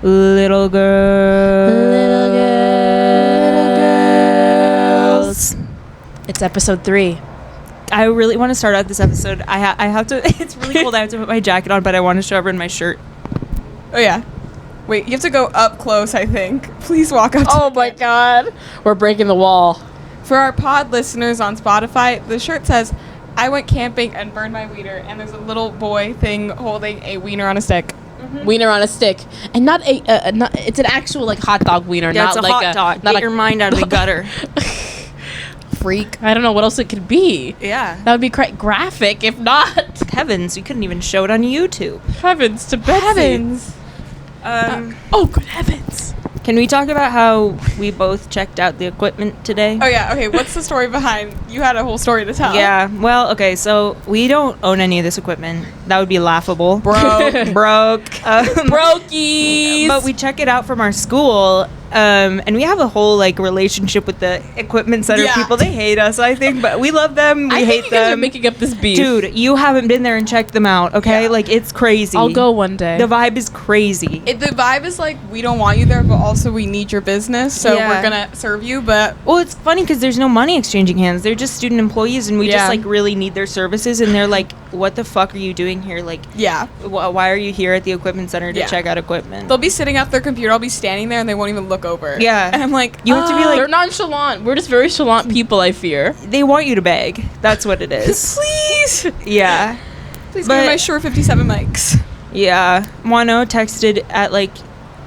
Little girls. It's episode 3. I really want to start out this episode. I have to. It's really cold. I have to put my jacket on, but I want to show everyone my shirt. Oh yeah. Wait, you have to go up close, I think. Please walk up. Oh my god. We're breaking the wall. For our pod listeners on Spotify, the shirt says, "I went camping and burned my wiener," and there's a little boy thing holding a wiener on a stick. Mm-hmm. Wiener on a stick, and not a. It's an actual like hot dog wiener, Yeah, not it's a like hot dog. Not Get your mind out of the gutter. Freak. I don't know what else it could be. Yeah. That would be graphic, if not. Heavens, we couldn't even show it on YouTube. Heavens to Betsy. Heavens. Oh, good heavens. Can we talk about how we both checked out the equipment today? Oh yeah, okay, what's the story behind? You had a whole story to tell. Yeah, well, okay, so we don't own any of this equipment. That would be laughable. Broke. Brokies. But we check it out from our school, and we have a whole, like, relationship with the equipment center people. They hate us, I think, but we love them. We hate you them. guys are making up this beef. Dude, you haven't been there and checked them out, okay? Yeah. Like, it's crazy. I'll go one day. The vibe is crazy. The vibe is like, we don't want you there, but also we need your business, so we're gonna serve you, but... Well, it's funny because there's no money exchanging hands. They're just student employees, and we just, like, really need their services, and they're like, what the fuck are you doing here? Like, why are you here at the equipment center to check out equipment? They'll be sitting at their computer, I'll be standing there, and they won't even look over. Yeah. And I'm like, you have to be like... They're nonchalant. We're just very chalant people, I fear. They want you to beg. That's what it is. Please! Yeah. Please give me my Shure 57 mics. Yeah. Moineau texted at, like...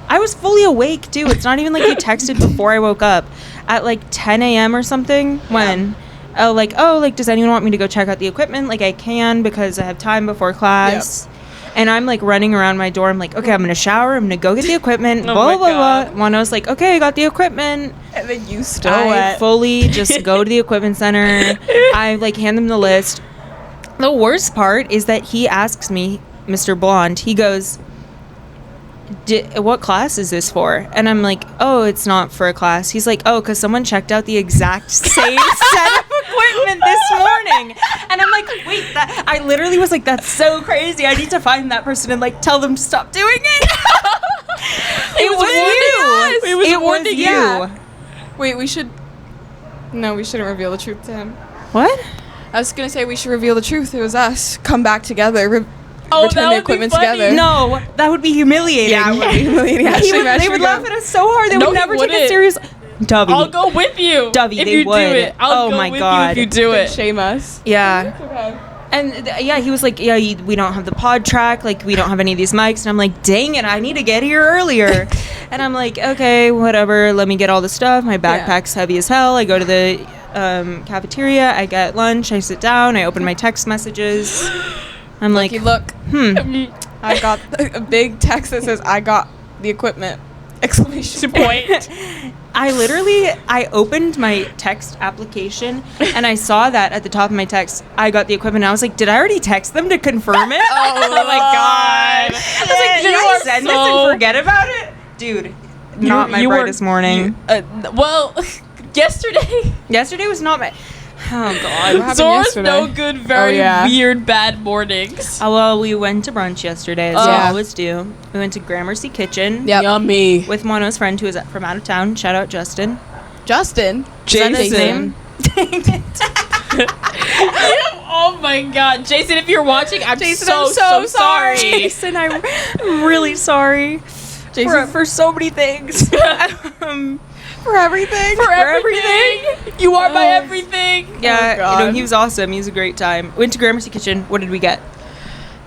I was fully awake, too. It's not even like he texted before I woke up. At, like, 10 a.m. or something. When... does anyone want me to go check out the equipment? Like, I can because I have time before class. Yep. And I'm, like, running around my door. I'm like, okay, I'm going to shower. I'm going to go get the equipment. blah, blah, blah. Moineau's like, okay, I got the equipment. And then you still I fully just go to the equipment center. I, like, hand them the list. The worst part is that he asks me, Mr. Blonde, he goes... what class is this for? And I'm like, oh, it's not for a class. He's like, oh, because someone checked out the exact same set of equipment this morning. And I'm like, wait, I literally was like, that's so crazy. I need to find that person and, like, tell them to stop doing it. It was you. It was you. Wait, we shouldn't reveal the truth to him. What? I was gonna say we should reveal the truth. It was us. Come back together. Return the equipment together. No, that would be humiliating. Yeah, it would be humiliating. They would laugh at us so hard. They would never take us seriously. Dovie. I'll go with you. Dovie, if they you would. Do it. I'll go my with God. you if you do it. Shame us. Yeah. Okay. And he was like, we don't have the pod track. Like, we don't have any of these mics. And I'm like, dang it, I need to get here earlier. And I'm like, okay, whatever. Let me get all the stuff. My backpack's heavy as hell. I go to the cafeteria. I get lunch. I sit down. I open my text messages. I'm like, look. I got a big text that says, I got the equipment. Exclamation point. I opened my text application and I saw that at the top of my text, I got the equipment. And I was like, did I already text them to confirm it? Oh my God. I was like, did I send this and forget about it? Dude, not my brightest morning. Yesterday was not my... Oh, God. Zora's no good, very weird, bad mornings. Oh, well, we went to brunch yesterday, as we always do. We went to Gramercy Kitchen. Yep. Yummy. With Moineau's friend who is from out of town. Shout out, Justin. Justin? Jason. Is that his name? Dang it. Oh, my God. Jason, if you're watching, I'm so sorry. Jason, I'm really sorry. Jason, for so many things. For everything. For everything. You are my everything. Yeah, he was awesome. He was a great time. Went to Gramercy Kitchen. What did we get?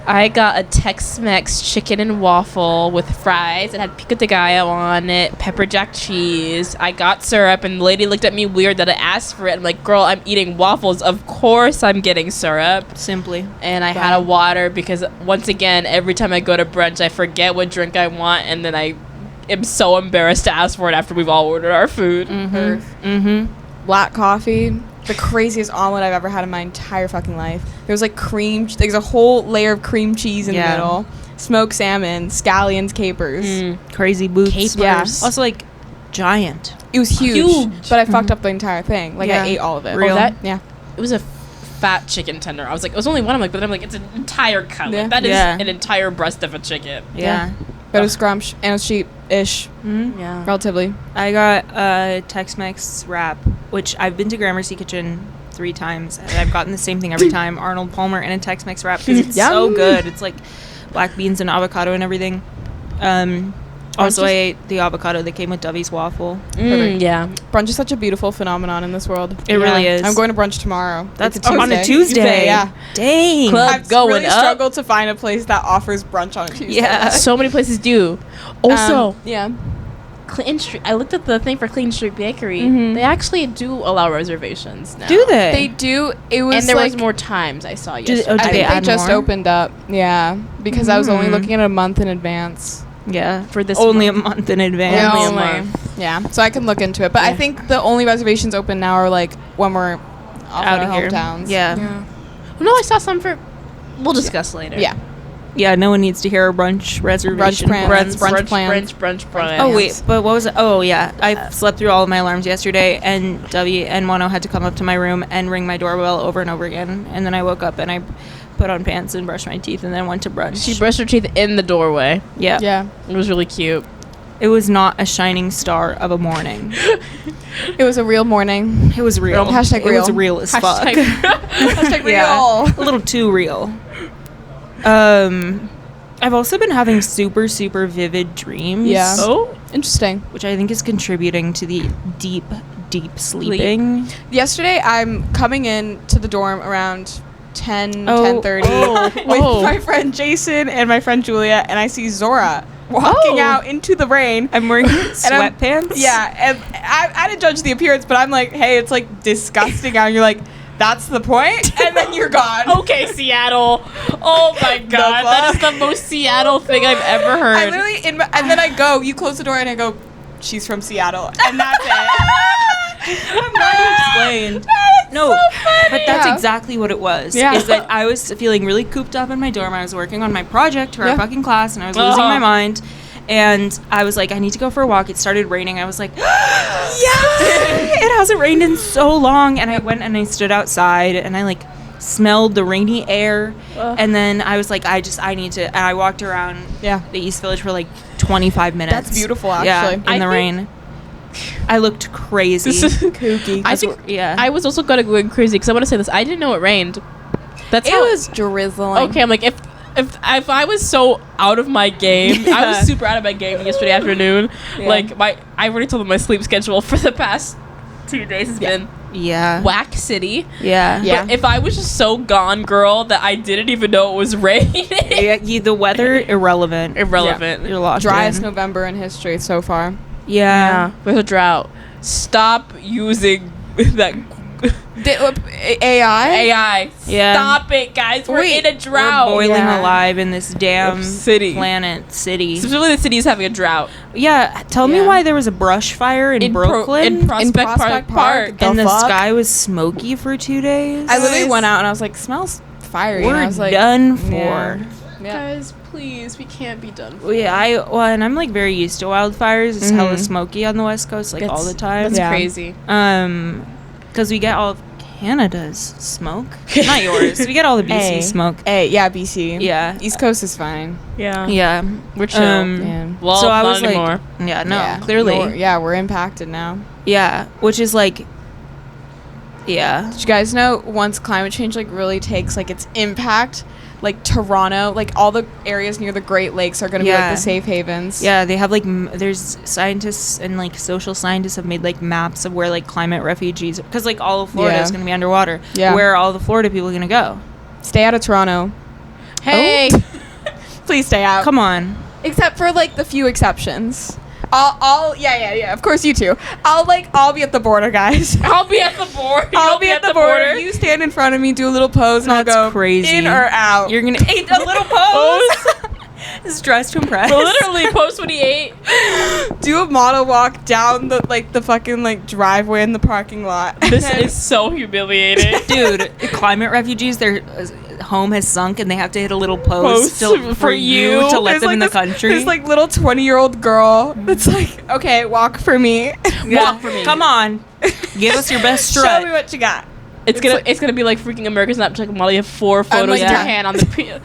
I got a Tex-Mex chicken and waffle with fries. It had pico de gallo on it, pepper jack cheese. I got syrup, and the lady looked at me weird that I asked for it. I'm like, girl, I'm eating waffles. Of course I'm getting syrup. Simply. And I had a water because, once again, every time I go to brunch, I forget what drink I want, and then I am so embarrassed to ask for it after we've all ordered our food. Black coffee, the craziest omelet I've ever had in my entire fucking life. There was like there's a whole layer of cream cheese in the middle, smoked salmon, scallions, capers, crazy boots. Capers. Yeah. Also, like, giant. It was huge. But I fucked up the entire thing. Like, I ate all of it. Real? Yeah. It was a fat chicken tender. I was like, it was only one. But I'm like, it's an entire cut. Yeah. That is an entire breast of a chicken. Yeah. But it was scrumptious and it was cheap. ish, Yeah. relatively. I got a Tex-Mex wrap, which I've been to Gramercy Kitchen 3 times, and I've gotten the same thing every time: Arnold Palmer and a Tex-Mex wrap because it's so Yum. good. It's like black beans and avocado and everything. Also, I ate the avocado that came with Dovie's waffle. Yeah. Brunch is such a beautiful phenomenon in this world. It really is. I'm going to brunch tomorrow. That's It's on a Tuesday. Yeah. Dang. Club I've going really up. struggled to find a place that offers brunch on a Tuesday. Yeah. So many places do. Also, yeah. Clinton Street. I looked at the thing for Clinton Street Bakery. Mhm. They actually do allow reservations now. Do they? They do. It was And there like, was more times I saw Do- yesterday. oh, I did think they they add just more? opened up. Yeah, because I was only Mm. looking at a month in advance. Yeah. For this only month. a month in advance. Yeah, Only a only. month. Yeah, so I can look into it. But I think the only reservations open now are like when we're off Out our of here. hometowns. Yeah. No, I saw some for. We'll discuss later. Yeah. Yeah, no one needs to hear a brunch reservation. plans. Brunch plans. Brunch plans. Oh wait, but what was it? Oh yeah, I slept through all of my alarms yesterday, and Dovie and Moineau had to come up to my room and ring my doorbell over and over again. And then I woke up and I put on pants and brushed my teeth, and then went to brunch. She brushed her teeth in the doorway. Yeah, Yeah. It was really cute. It was not a shining star of a morning. It was a real morning. It was real. Hashtag It was real. real as fuck. Hashtag Yeah, real. a little too real. I've also been having super vivid dreams. Yeah. Oh. Interesting. Which I think is contributing to the deep sleeping. Yesterday, I'm coming in to the dorm around 10:30 with Oh. my friend Jason and my friend Julia, and I see Zora walking out into the rain. I'm wearing I'm- sweatpants. Yeah, and I didn't judge the appearance, but I'm like, hey, it's like disgusting out. And you're like, that's the point, and then you're gone. Okay, Seattle. Oh my god, that is the most Seattle thing I've ever heard. I literally, and then I go, you close the door, and I go, she's from Seattle, and that's it. I'm glad you explained. No, but that's Yeah. exactly what it was. Yeah. Is that I was feeling really cooped up in my dorm. I was working on my project for our Yeah. fucking class, and I was losing my mind. And I was like, I need to go for a walk. It started raining. I was like, yeah, it hasn't rained in so long. And I went and I stood outside and I like smelled the rainy air. And then I was like, I need to. And I walked around Yeah. the East Village for like 25 minutes. That's beautiful, Yeah, actually. in I the think- rain. I looked crazy. Kooky. I think yeah. I was also gonna go crazy because I want to say this. I didn't know it rained. That's It how was drizzling. Okay, I'm like if I was so out of my game, I was super out of my game yesterday afternoon. Yeah. Like I already told them my sleep schedule for the past 2 days has been Yeah. whack city. Yeah. Yeah. But if I was just so gone, girl, that I didn't even know it was raining. The weather irrelevant. Irrelevant. You're lost. Driest in. November in history so far. Yeah. With a drought. Stop using that AI? AI. Yeah. Stop it, guys. We're Wait, in a drought. We're boiling Yeah. alive in this damn City. city. Specifically, the city is having a drought. Yeah. Tell me Yeah. why there was a brush fire in Brooklyn in Prospect, Prospect Park. Park. and the fuck? sky was smoky for 2 days. I literally went out and I was like, smells fiery. and We're I was like, done for. Yeah. Guys, please, we can't be done. And I'm like very used to wildfires. It's hella Mhm. smoky on the West Coast, like all the time. That's Yeah. crazy. Because we get all of Canada's smoke, not yours. We get all the BC smoke. Yeah, BC. Yeah. East Coast is fine. Yeah. Yeah. We're chill. Yeah. Well, so I not was anymore. like, yeah, no, Yeah. clearly, We're impacted now. yeah, which is like, yeah, Did you guys know once climate change like really takes like its impact, like Toronto, like all the areas near the Great Lakes are going to be Yeah. like the safe havens. yeah. They have like, there's scientists and like social scientists have made like maps of where like climate refugees, because like all of Florida Yeah. is going to be underwater. Yeah. Where are all the Florida people going to go? Stay out of Toronto. Hey, Please stay out. Come on. Except for like the few exceptions. Yeah. Of course you two. I'll be at the border, guys. I'll be at the border. I'll be at the border. You stand in front of me, do a little pose, and That's I'll go crazy. in or out. You're gonna eat a little pose. Is dressed to impress. Literally post when he ate. do a model walk down the fucking like driveway in the parking lot. This is so humiliating. Dude, climate refugees, their home has sunk and they have to hit a little post Post for you. to let There's, them like, in the this- country. This like little 20-year-old girl that's like, okay, walk for me. Yeah. Walk for me. Come on. Give us your best Show strut. me what you got. It's gonna be like freaking America's Snapchat model. You have 4 photos like, in your yeah. hand on the.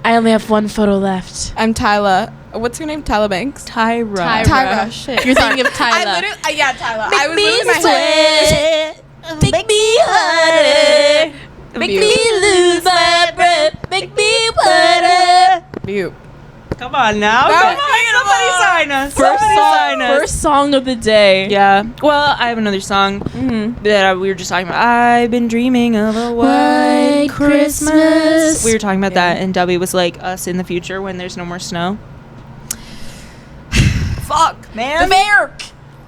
I only have 1 photo left. I'm Tyla. what's her name? Tyra Banks. Tyra. Tyra. Shit. You're thinking of Tyler. I literally, yeah, Tyra. I was me losing my head. sweat, make me harder, make me lose my breath, make me water. Mute. Come on now. That- Come on. Somebody sign us. Somebody sign us. First song of the day. Yeah. Well, I have another song that we were just talking about. I've been dreaming of a white Christmas. We were talking about that, and Dovie was like, us in the future when there's no more snow. Fuck, man. The bear.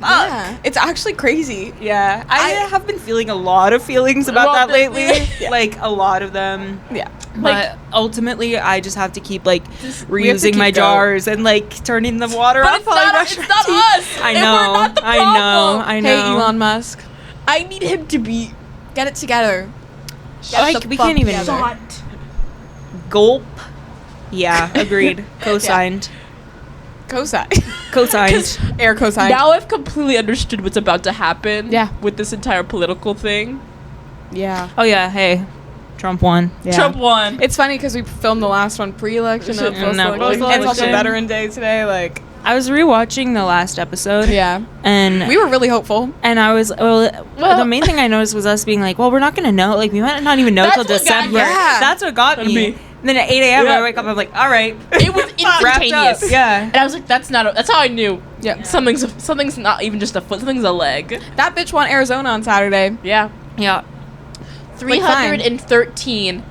Yeah. It's actually crazy. Yeah. I have been feeling a lot of feelings about that lately. Yeah. Like, a lot of them. Yeah. But ultimately, I just have to keep, like, we have to reusing keep my going. jars and, like, turning the water But off it's while I not brush us. my teeth. I And know. we're not the I know. problem. I know. Hey, Elon Musk. I need him to be. Get it together. Like, we can't even gulp. Yeah, agreed. Co-signed. Co-sign. Co-signed. Air co-sign. Now I've completely understood what's about to happen. Yeah. With this entire political thing. Yeah. Oh yeah, hey, Trump won. Trump won. It's funny because we filmed the last one pre-election and No, post-election. post-election. And it's also Veteran Day today. Like, I was rewatching the last episode. yeah. And We were really hopeful. and I was the main thing I noticed was us being like, well, we're not gonna know. Like, we might not even know That's till what got December. me. Yeah. That's what got me. me. And then at 8 a.m. Yeah. I wake up. I'm like, all right. It was Wrapped up. instantaneous. Yeah. And I was like, that's how I knew. Yeah. Something's not even just a foot, something's a leg. That bitch won Arizona on Saturday. Yeah. Yeah. 313.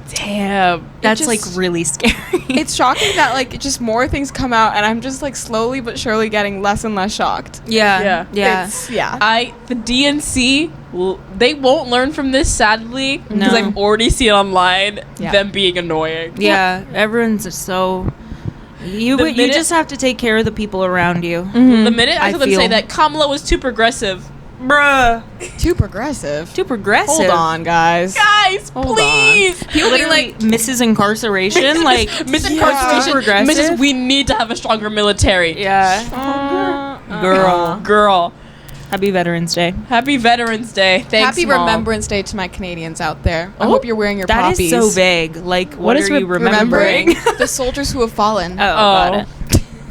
Damn. That's just- like really scary. It's shocking that like just more things come out, and I'm just like slowly but surely getting less and less shocked. yeah. Yeah. Yeah. It's, yeah. The DNC, they won't learn from this, sadly, because No. I've already seen online Yeah. them being annoying. Yeah. Everyone's just so. You The you minute- just have to take care of the people around you. The minute I I saw them say feel- that Kamala was too progressive, Bruh. Too progressive. Too progressive. Hold on, guys. guys, Hold on. please. People being Literally, like, Mrs. Incarceration, like Miss Yeah. Incarceration, Progressive? Mrs. We need to have a stronger military. yeah, girl. Girl. Happy Veterans Day. Happy Veterans Day. Thanks, Happy Mom. Remembrance Day to my Canadians out there. I Oh, hope you're wearing your That poppies. is so vague. Like, what is are you remembering? the soldiers who have fallen. Oh, got it.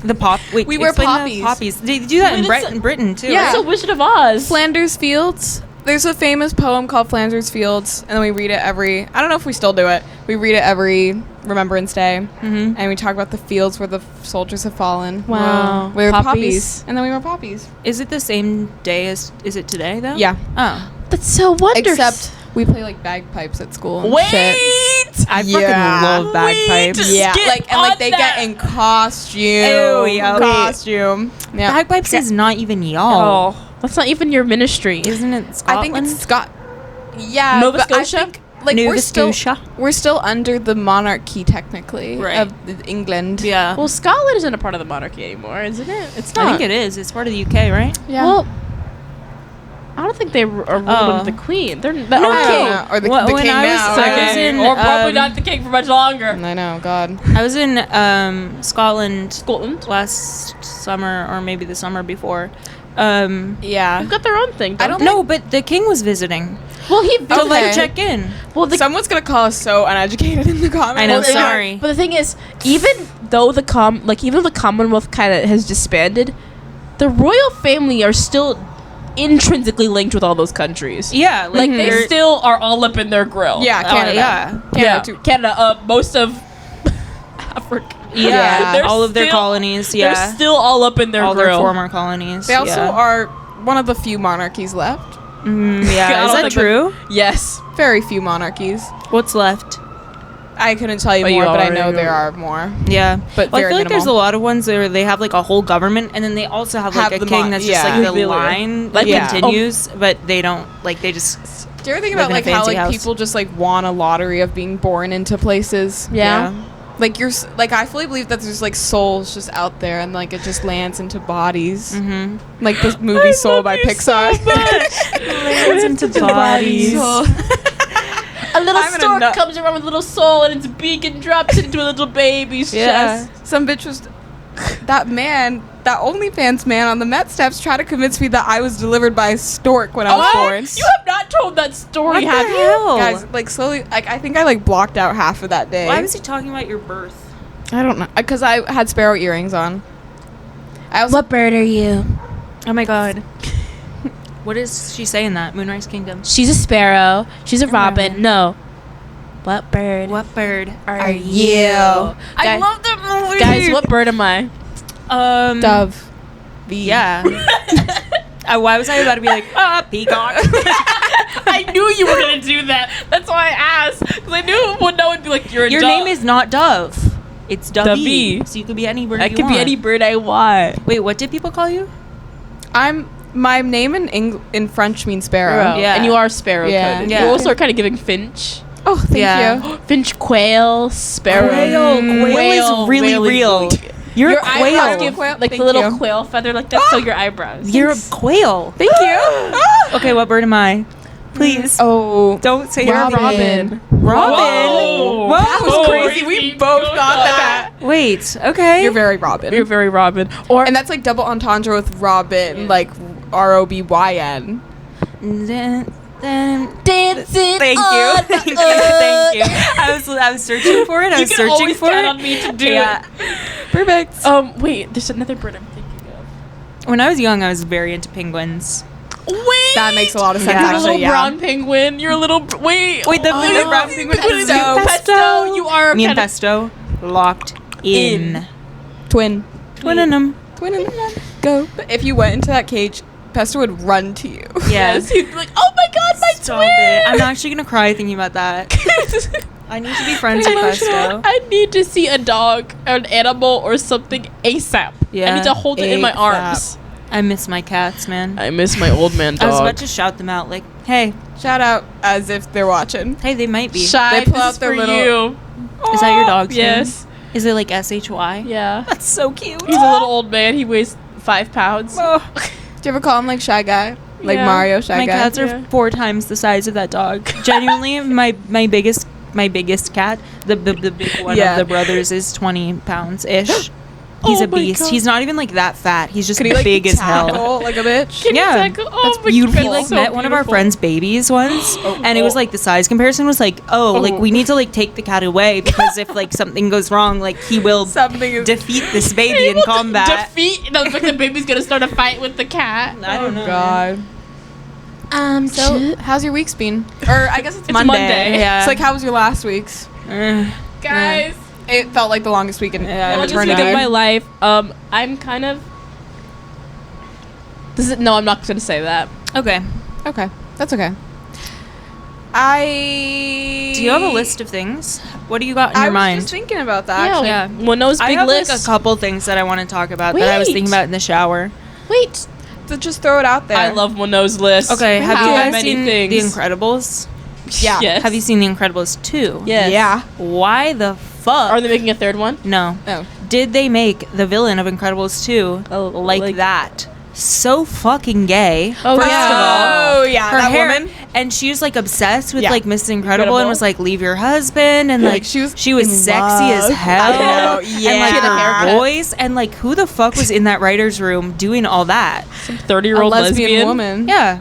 The pop. Wait, We wear explain the poppies. poppies. They do that Wait, in Britain too. Yeah. It's a Wizard of Oz. Flanders Fields. There's a famous poem called Flanders Fields, and then we read it every. I don't know if we still do it. We read it every Remembrance Day, Mm-hmm. and we talk about the fields where the soldiers have fallen. Wow. We wear Poppies. poppies, and then we wear poppies. Is it the same day as? Is it today though? Yeah, Oh, That's so wonderful. except we play like bagpipes at school. And Wait. shit. I Yeah. fucking love bagpipes. Wait. Yeah, Get like and like on they that. get in costume. Ew, yeah. Costume. Yeah. Bagpipes is not even y'all. Oh, that's not even your ministry. Isn't it I Scotland? think it's Scott. Yeah, Nova but I Scotia? think, like Nova we're still Scotia. we're still under the monarchy technically Right. of England. Yeah. Well, Scotland isn't a part of the monarchy anymore, isn't it? It's not. I think it is. It's part of the UK, right? Yeah. Well, I don't think they are ruled Oh. under the Queen. They're I the don't king. know. Or the When king I was- now. I was in, or probably not the king for much longer. I know. God. I was in Scotland Scotland. last summer, or maybe the summer before. Yeah. They've got their own thing. I don't No, but the king was visiting Well, he. to like Okay. check in. Well, the Someone's gonna call us so uneducated in the comments. I know, Well, sorry. But the thing is, even though the Commonwealth kind of has disbanded, the royal family are still intrinsically linked with all those countries. Yeah, Like they they're- still are all up in their grill. Yeah, Oh, Canada. yeah. Canada yeah. too. Canada. Most of Africa. Yeah, They're all of their still- colonies. They're Yeah, still all up in their all grill. their former colonies. They also yeah. are one of the few monarchies left. Yeah, I is don't that think true? Yes. Very few monarchies. What's left? I couldn't tell you Oh, you more, but I already know know. there are more. Yeah, But well, I very feel like there's a minimal. lot of ones where they have like a whole government, and then they also have like Have a the king mon- that's yeah. just like the Really? line Like, that yeah. continues, but they don't like they just. Do you ever think Live about in a like how fancy like house. people just like won a lottery of being born into places? Yeah. Like like I fully believe that there's like souls just out there, and like it just lands into bodies. Mm-hmm. Like the movie Soul by Pixar. Lands into bodies. Soul. A little I'm in a stork nut- comes around with a little soul in its beak and drops it into a little baby's Yeah. chest. Some bitch was that OnlyFans man on the Met steps tried to convince me that I was delivered by a stork when I was born. You have not told that story, What have the you? hell? Guys, like slowly, like I think I like blocked out half of that day. Why was he talking about your birth? I don't know. Because I had sparrow earrings on. What bird are you? Oh my god. What does she say in that? Moonrise Kingdom. She's a sparrow. She's a robin. robin. No. What bird? What bird are you? I love that movie. Guys, what bird am I? Dove. Yeah. Why was I about to be like, peacock? I knew you were gonna do that. That's why I asked, because I knew Moineau would be like, "You're a Your dove." name is not Dove. It's Dovie. Dovie. So you could be any bird I you could want. be any bird I want. Wait, what did people call you? My name in French means sparrow. Yeah. And you are sparrow Yeah. coded. Yeah. You also are kind of giving finch. Oh, thank Yeah. you. Finch, quail, sparrow. Quail is really real. You're a eyebrows quail. give Like Thank the little you. quail feather like that, so your eyebrows. You're a quail. Thank you. Okay, what bird am I? Please. Oh, Don't say You're Robin. Robin. Robin. Whoa. Whoa. that was crazy. We both thought that. Wait, okay. You're very Robin. You're very Robin. Or And that's like double entendre with Robin, like ROBYN. dancing. Thank you. Thank you. Thank you. I was searching for it. I was You can searching always for count it. on me to do Yeah. Perfect. Wait, there's another bird I'm thinking of. When I was young, I was very into penguins. Wait. That makes a lot of sense, Yeah. You're a actually. little Yeah. brown penguin. You're a little. Wait. Wait, the no. brown penguin is Pesto. Pesto. You are. Me and kind of- Pesto locked in. Twin. Twinning them. Twin in the go. But if you went into that cage, Pesto would run to you. Yes. He'd be like, "Oh my God, my Stop twin!" it. I'm actually gonna cry thinking about that. I need to be friends with Pesto. I need to see a dog, or an animal, or something ASAP. I Yeah. need to hold it in my ASAP. arms. I miss my cats, man. I miss my old man I was dog. about to shout them out, like, hey, Shout out as if they're watching. hey, they might be. Shy, They pull this out is their for little- you. Is that your dog's name? Yes. Is it like SHY? Yeah. That's so cute. He's a little old man. He weighs 5 pounds. Oh, Do you ever call him like Shy Guy? Like Yeah. Mario Shy my Guy? cats are Yeah. 4 times the size of that dog. Genuinely, my biggest cat, the big one Yeah. of the brothers, is 20 pounds ish. He's Oh a my beast. God. He's not even like that fat. He's just Could he like big as hell. tackle like a bitch? Can you Yeah. tackle- oh That's my beautiful. We God, like so met one of our beautiful. friends' babies once, and it was like the size comparison was like, like we need to like take the cat away because if like something goes wrong, like he will Something is. defeat this baby in combat. Defeat. No, like the baby's gonna start a fight with the cat. I don't know. Oh, God. So, how's your week's been? Or I guess it's, It's Monday. Monday. Yeah. It's like, how was your last week's? Guys. It felt like the longest week in Longest eternity. week of my life. I'm kind of. No, I'm not gonna say that. Okay. Okay, that's okay. Do you have a list of things? What do you got in I your was mind? just thinking about that. Actually. Yeah. Moineau's I big have list. like a couple things that I want to talk about that I was thinking Wait. about in the shower. Wait. So just throw it out there. I love Moineau's list. Okay, have you How guys many seen things? The Incredibles? Yeah. Yes. Have you seen The Incredibles 2? Yes. Yeah. Why the fuck? Are they making a third one? No. Oh. Did they make the villain of Incredibles 2 like that? So fucking gay. Oh, First yeah. of all, Oh yeah, her that hair, woman. and she was like obsessed with Yeah. like Mrs. Incredible Incredible. and was like, leave your husband, and like she was in sexy love. as hell. I know, And yeah. like She had a her haircut. voice, and like who the fuck was in that writer's room doing all that? Some A 30-year-old lesbian woman. Yeah.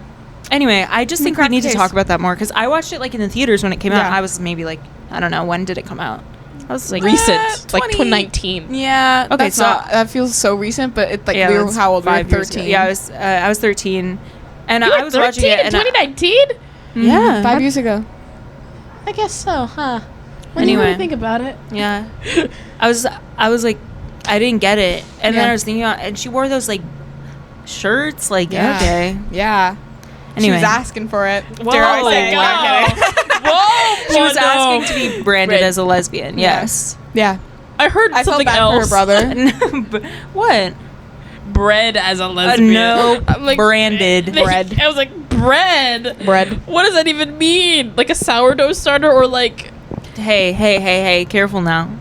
Anyway, I just think we crack need the to case. talk about that more because I watched it like in the theaters when it came out. Yeah. I was maybe like, I don't know, when did it come out? I was like Recent. Like 20. 2019. Yeah. Okay, that's so- that feels so recent, but it's like Yeah, we were that's how old? We were 5 years ago. 13. Yeah, I was 13, and You were I was watching 13 it. in And I- 2019? yeah, 5 years ago. I guess so, huh? When Anyway. you really think about it. yeah. I was like, I didn't get it, and then Yeah. I was thinking, and she wore those like shirts, like Yeah. okay. Yeah. She Anyway, was asking for it. Whoa. Dare I Oh say? my No, I'm kidding. Whoa! she was no. asking to be branded Red. as a lesbian. Yes. Yeah. I heard I felt something bad else. for her brother. No, but- what? Bread as a lesbian. No, I'm like, branded bread. I was like, bread? Bread. What does that even mean? Like a sourdough starter or like... Hey, careful now.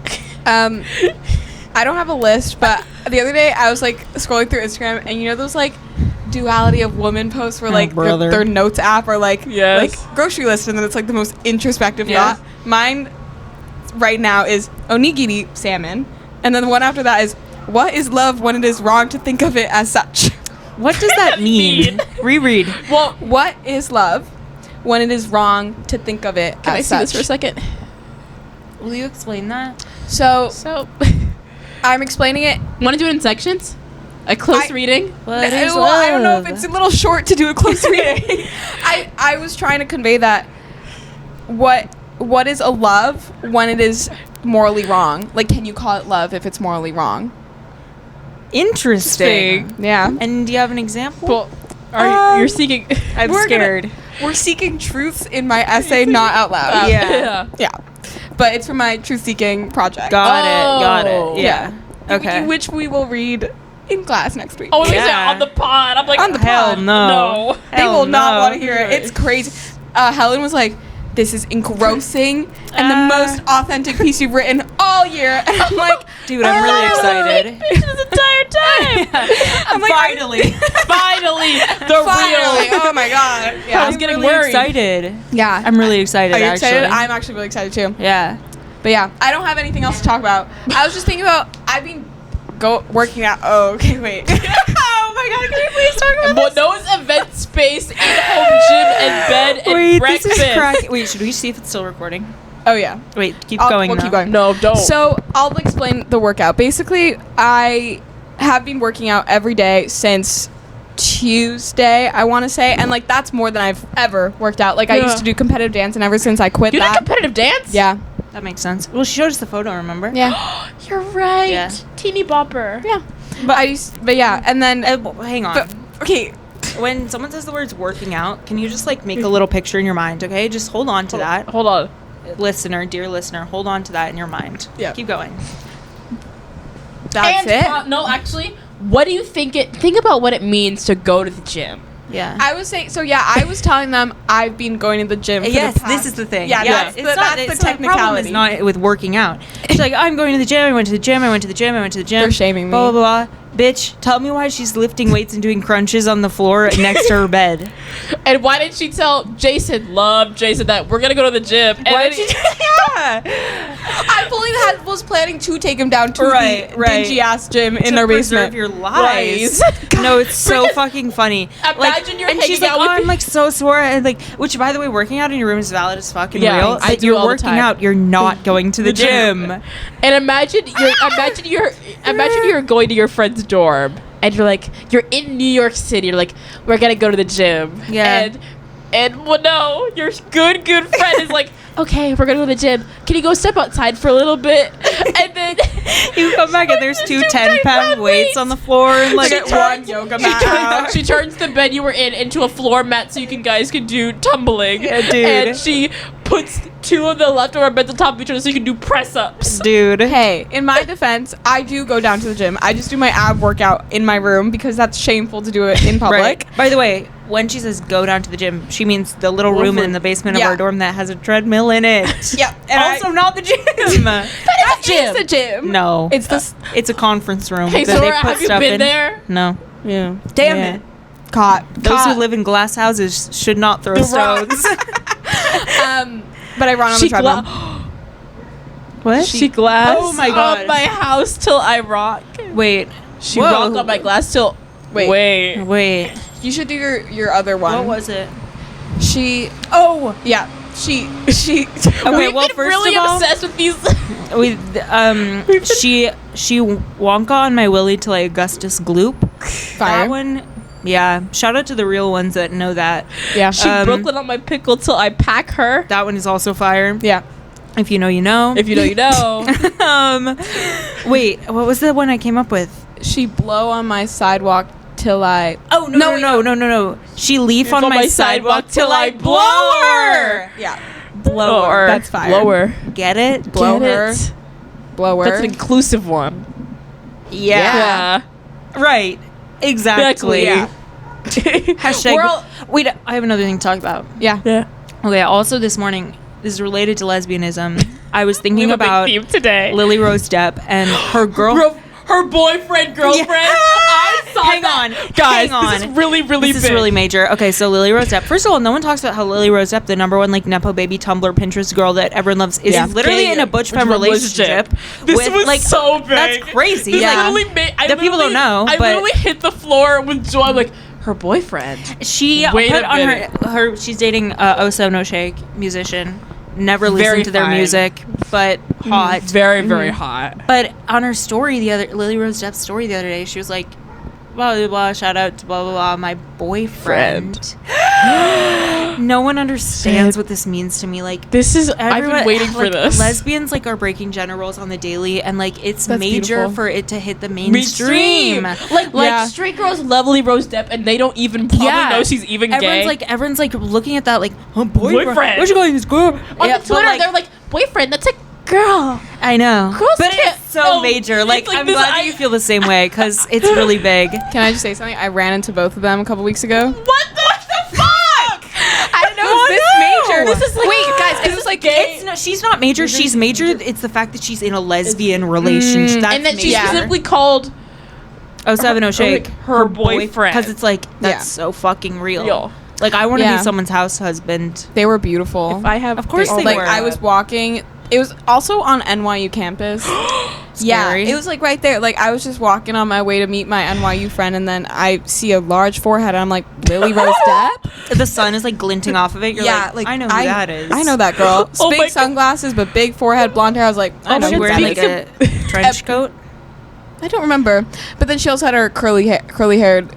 I don't have a list, but the other day I was like scrolling through Instagram, and you know those like duality of women posts where Oh, like brother. their notes app or like Yes. like grocery list, and then it's like the most introspective Yeah. thought. Mine right now is onigiri salmon, and then the one after that is what is love when it is wrong to think of it as such. What does that mean? Reread. Well, what is love when it is wrong to think of it Can as I see such? this for a second? Will you explain that? So So... I'm explaining it. Want to do it in sections? A close reading? What is Well, I don't know if love? it's a little short to do a close reading. I was trying to convey that what is a love when it is morally wrong? Like, can you call it love if it's morally wrong? Interesting. Yeah. And do you have an example? Well, you're seeking. I'm we're scared. We're seeking truth in my essay, not out loud. Yeah. Yeah. But it's for my truth-seeking project. Got Oh. it. Yeah. Okay. Which we will read in class next week. Oh, Yeah. on the pod. I'm like, On the Hell pod. no. They will not no. want to hear it. It's crazy. Helen was like, this is engrossing and the most authentic piece you've written all year. And I'm like, Dude, I'm really excited. This entire time. I'm like, Finally. Finally, the finally. real. Oh my God. Yeah. I was getting really worried. excited. Yeah. I'm really excited, Are you actually. excited? I'm actually really excited too. Yeah. But yeah, I don't have anything else to talk about. I was just thinking about, I've been working out. Oh, okay, wait. Oh my God, can you please talk about this? Moineau's event space, in-home gym and bed and Wait, breakfast. this is crack. Wait, should we see if it's still recording? Oh yeah. Wait, keep We'll going. keep going. No, don't. So I'll explain the workout. Basically, I have been working out every day since Tuesday, I want to say, and like that's more than I've ever worked out. Like I Yeah. used to do competitive dance, and ever since I quit you did that, competitive dance? yeah, That makes sense. Well, she showed us the photo, remember? yeah, You're right. Yeah. Teeny bopper. yeah. But yeah, and then Hang on. but, okay, When someone says the words working out, can you just like make a little picture in your mind, okay? Just hold on to that. Hold on. Listener, dear listener, hold on to that in your mind. Yeah. Keep going. that's it. No, actually, what do you think think about what it means to go to the gym? Yeah. I was saying, so yeah, I was telling them I've been going to the gym. For Yes, the past, this is the thing. Yeah, that's the The problem technicality. is not with working out. She's like, I'm going to the gym. I went to the gym. I went to the gym. I went to the gym. They're shaming me. Blah, blah, blah. Bitch, tell me why she's lifting weights and doing crunches on the floor next to her bed. And why did she tell Jason, that we're gonna go to the gym? And Why then did she? Yeah. I fully was planning to take him down to Right, the right. dingy ass gym in To their preserve basement. your lies. No, it's so fucking funny. Imagine you're and she's hanging like, out with I'm like so sore, and like, which by the way, working out in your room is valid as fuck and Yeah, real. I But do you're all the working time. out, you're not going to the gym. And imagine you're going to your friend's dorm and you're like, you're in New York City, you're like, we're gonna go to the gym. Yeah. And well, no, your good friend is like, okay, we're gonna go to the gym. Can you go step outside for a little bit? And then You come back and there's two 10-pound weights on the floor and like Get one yoga mat out. she turns the bed you were in into a floor mat so you guys can do tumbling. Yeah, dude. And she puts two of the leftover beds on top of each other so you can do press ups. dude. Hey, in my defense, I do go down to the gym. I just do my ab workout in my room because that's shameful to do it in public. Right. By the way, when she says go down to the gym, she means the little room in the basement of Yeah. our dorm that has a treadmill in it. Yeah, and Also not the gym. that is the gym. No. It's this. It's a conference room Hey, that they Zora, put have you stuff been in. there? No. Yeah. Damn Yeah. it. Caught. Those who live in glass houses should not throw The rock. stones. But I run on the treadmill. What? She glass Oh my God. on my house till I rock. Wait. She Whoa. rocked on my glass till. Wait. Wait. You should do your other one. What was it? She? Oh, yeah. She. Okay, We've well, been first really of all, obsessed with these. she wonka on my willy till like Augustus gloop. Fire. That one, yeah. Shout out to the real ones that know that. Yeah. She Brooklyn on my pickle till I pack her. That one is also fire. Yeah. If you know, you know. If you know, you know. Wait, what was the one I came up with? She blow on my sidewalk till I. Oh no! She leaf on my sidewalk till I blow her. Yeah. Blow her. That's fire. Blower. Get it? Blow Get her. it? Blower. That's an inclusive one. Yeah. Right. Exactly. Yeah. Hashtag. We're all- Wait, I have another thing to talk about. Yeah. Yeah. Okay. Also, this morning, this is related to lesbianism. I was thinking We have a big about theme today. Lily Rose Depp and her girl. Her boyfriend, girlfriend. Yeah. I saw Hang that. on, Guys. hang on. This is really This is big. really major. Okay, so Lily Rose Depp. First of all, no one talks about how Lily Rose Depp, the number one like nepo baby Tumblr Pinterest girl that everyone loves, is Yeah. literally in a butch femme relationship. This with, was like, so big. That's crazy. This Like, literally made, the people don't know, I but- literally hit the floor with joy. I'm like, her boyfriend. she Wait put a on minute. her she's dating Oso No Shake musician. Never Very listened to their fine. music, but hot. Very, very hot. But on her story, Lily Rose Depp's story the other day, she was like, blah, blah, blah, shout out to blah, blah, blah, my boyfriend. No one understands what this means to me. Like, This is, I've been waiting for this. Lesbians, like, are breaking gender roles on the daily, and, like, it's That's major beautiful. for it to hit the mainstream. Like straight girls love Lily Rose Depp, and they don't even probably know she's even gay. Everyone's like looking at that like, oh, boyfriend. Boyfriend. Where's she going? This girl. On Yeah, the but, Twitter, like, they're like, boyfriend, that's a girl. I know. Girls but can't- it's so no, major. Like, it's like I'm this- glad that you feel the same way because it's really big. Can I just say something? I ran into both of them a couple weeks ago. What the fuck? I didn't know it was this major. This is like, wait, guys. It was like gay. It's no, she's not major. She's major. It's the fact that she's in a lesbian relationship. That's And then she major. specifically called 070 Shake her boyfriend. because it's like that's Yeah. so fucking real. Real. Like I want to Yeah. be someone's house husband. They were beautiful. If I have, Of course they like were. I was walking. It was also on NYU campus. Yeah, Scary. it was like right there. Like I was just walking on my way to meet my NYU friend, and then I see a large forehead. And I'm like, Lily Rose Depp. The sun is like glinting off of it. You're like I know who that is. I know that girl. Oh my Big God. sunglasses, but big forehead, blonde hair. I was like, I know She who wearing that like is. a trench coat. I don't remember. But then she also had her curly haired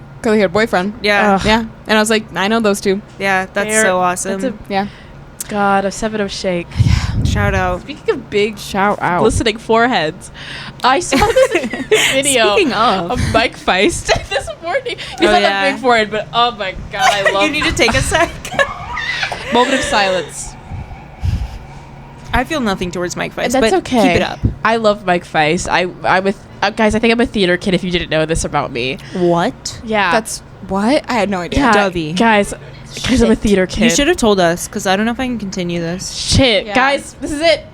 boyfriend. Yeah, Yeah, and I was like, I know those two. yeah, that's They're- so awesome. that's Yeah. God, a 7 Shake. Shout out. Speaking of big Shout out. glistening foreheads, I saw this video Speaking of. Mike Feist this morning. He's Oh, not yeah. a big forehead, but oh my god, I love You need to take a sec. moment of silence. I feel nothing towards Mike Feist, That's but okay. keep it up. I love Mike Feist. I'm a guys. I think I'm a theater kid. If you didn't know this about me, What? yeah, That's what? I had no idea. yeah, Dovie. guys. Because I'm a theater kid. You should have told us because I don't know if I can continue this. Shit, Yeah. guys, this is it.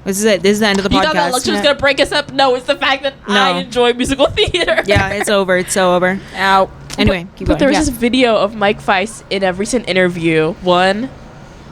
This is it. This is the end of the You thought that podcast. lecture was gonna break us up? No, it's the fact that I No. enjoy musical theater. Yeah, it's over. It's so over. Out. Anyway, keep But going. there was Yeah. this video of Mike Feist in a recent interview. 1,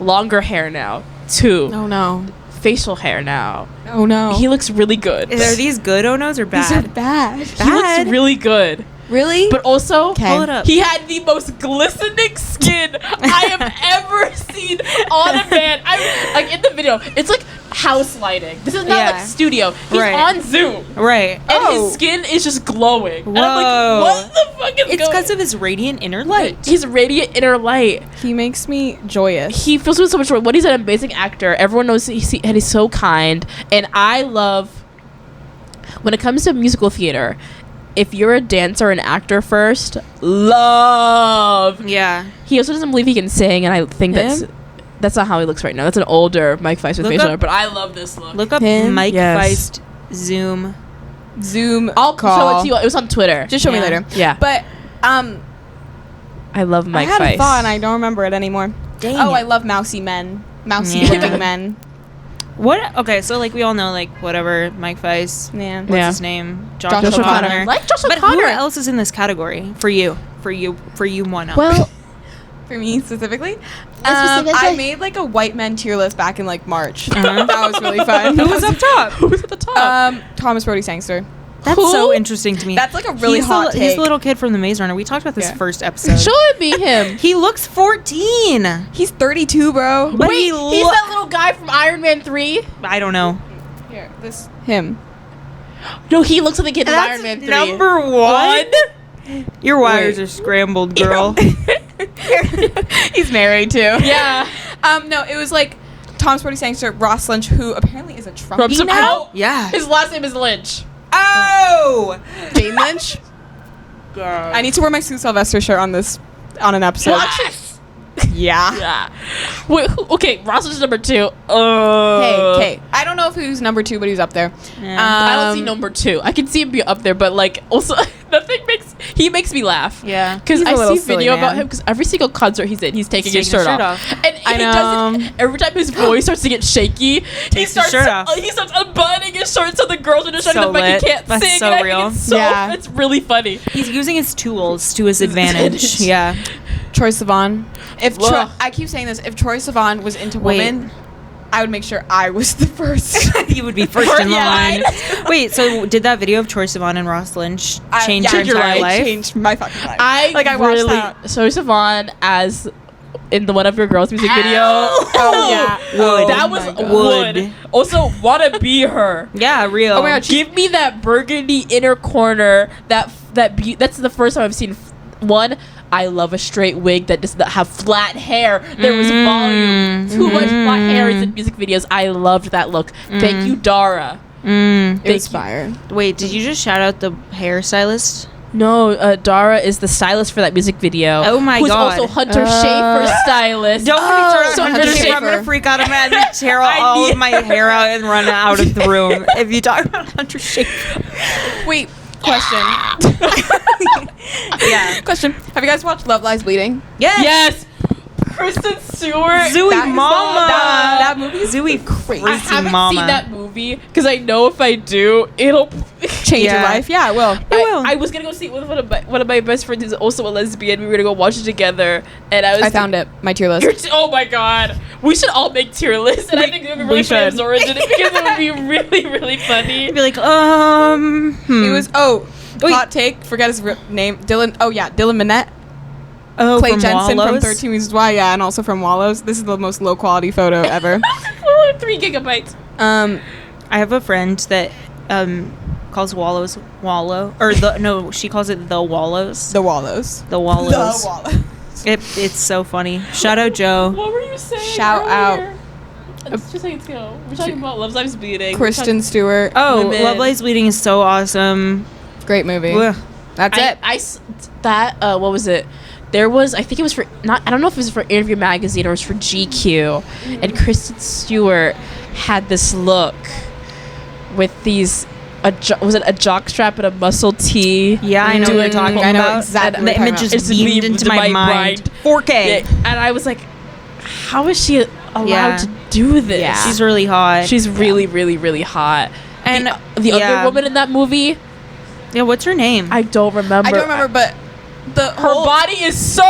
longer hair now. 2, Oh no. facial hair now. Oh no. He looks really good. Are these good Onos or These are bad? bad. He bad? looks really good. Really? But also, Okay. Pull it up. he had the most glistening skin I have ever seen on a man. I'm like in the video. It's like house lighting. This is not Yeah. like studio. He's Right. on Zoom, Right. and his skin is just glowing. And I'm Whoa. like, what the fuck is It's going? because of his radiant inner light. He's radiant inner light. he makes me joyous. He fills me with so much joy. What, he's an amazing actor. Everyone knows and he's so kind. And I love, when it comes to musical theater, if you're a dancer and actor first, love. Yeah. He also doesn't believe he can sing, and I think Him? that's not how he looks right now. That's an older Mike Feist with Look facial up- hair, but I love this look. Look up Him? Mike Yes. Feist Zoom. Zoom. I'll call. show it to you. It was on Twitter. Just show me Yeah. later. Yeah. But I love Mike I had Feist. a thought and I don't remember it anymore. Dang Oh, it. I love mousy men. Mousy Yeah. looking men. What? Okay, so like we all know like whatever Mike Feist. Yeah. What's Yeah. his name? Josh O'Connor. O'Connor. Like Josh But O'Connor. who else is in this category for you? For you, Moineau. Well, For me specifically, specifically? I made like a white men tier list back in like March. Uh-huh. That was really fun. who was up top? who was at the top? Thomas Brody Sangster. That's Who? so interesting to me. That's like a really he's hot the, He's take. the little kid from the Maze Runner. We talked about this Yeah. first episode. Show it be him. He looks 14. He's 32, bro. But Wait, he he's lo- that little guy from Iron Man 3? I don't know. Here, this him. No, he looks like the kid from That's Iron Man 3. number one. Your wires are scrambled, girl. He's married too. Yeah. No, it was like Thomas Brody Sangster, Ross Lynch, who apparently is a From Trumpy some now. Yeah. His last name is Lynch. Oh. Jane Lynch. Girl. I need to wear my Sue Sylvester shirt on an episode. What? Yeah. Yeah. Wait, okay, Ross is number 2. Hey. I don't know if who's number 2, but he's up there. I don't see number 2. I can see him be up there, but like also he makes me laugh. Yeah. Because He's a I little see silly video about man. him because every single concert he's in, he's taking his taking shirt his off. shirt And I he does it every time his voice starts to get shaky. He Takes his starts shirt off. He starts unbuttoning his shirt so the girls are just trying So to make lit. he can't That's sing. so and I real. think it's so Yeah. it's really funny. He's using his tools to his advantage. Yeah. Troye Sivan. If Ugh. I keep saying this, if Troye Sivan was into Wait. women, I would make sure I was the first. He would be first in Yeah. line. Wait, so did that video of Troye Sivan and Ross Lynch change your yeah, entire it life? changed my fucking life. I watched really that. so Sivan as in the One of Your Girls music video. Oh yeah. Would. That was would. Also, wanna be her. Yeah, real. Oh my God, Give me that burgundy inner corner. That's the first time I've seen one. I love a straight wig that does not have flat hair. There was volume. Too much flat hair is in music videos. I loved that look. Thank you, Dara. It was fire. Wait, did you just shout out the hairstylist? No, Dara is the stylist for that music video. Oh my who's God. also Hunter Schafer's stylist. Don't get me started so on Hunter Hunter Schafer. I'm Schafer. gonna freak out. I'm gonna tear all of my hair out and run out of the room if you talk about Hunter Schafer. Wait, question. Yeah. Question. Have you guys watched Love Lies Bleeding? Yes. Kristen Stewart. Zooey That is Mama. that movie is Zooey crazy I haven't Mama. seen that movie because I know if I do, it'll Change your Yeah. life. Yeah, it will. I was gonna go see it with one of my best friends who's also a lesbian. We were gonna go watch it together, and I found it. My tier list. Oh my god, we should all make tier lists, and I think it would be really funny if should. Zora did it because it would be really, really funny. Be like, It was hot take. Forget his name. Dylan. Oh yeah, Dylan Minnette. oh, Clay from Jensen Wallows? from 13 Reasons Why. Yeah, and also from Wallows. This is the most low quality photo ever. 3 gigabytes. I have a friend that calls Wallows Wallow, or she calls it the Wallows. The Wallows. The Wallows. The Wallows. It's so funny. Shout out Joe. What were you saying? Shout earlier? It's just like, go. We're talking about Love Lives Bleeding. Kristen Stewart. Oh, Women. Love Lies Bleeding is so awesome. Great movie. Ugh. That's it. What was it? There was, I think it was for, I don't know if it was for Interview Magazine or it was for GQ. And Kristen Stewart had this look with these, was it a jockstrap and a muscle tee? Yeah, I know what you're talking I know about. exactly And what the you're image talking just about. It's beamed beamed into my mind. 4K. Yeah, and I was like, how is she allowed Yeah. to do this? Yeah. She's really hot. She's really, really, really hot. And the other woman in that movie, yeah, what's her name? I don't remember. I don't remember, but Her body is so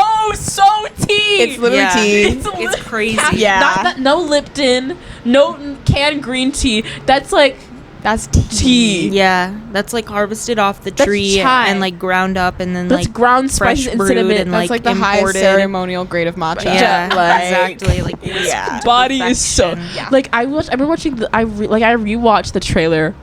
tea. It's literally Yeah. tea. It's crazy. Yeah. No Lipton, no canned green tea. That's like That's tea. Yeah, that's like harvested off the That's tree chai. and like ground up and then that's like ground fresh spices and brewed cinnamon. and That's like the highest imported. ceremonial grade of matcha. Yeah, Like, exactly. Like Yeah. body is so Yeah. like I remember watching I rewatched the trailer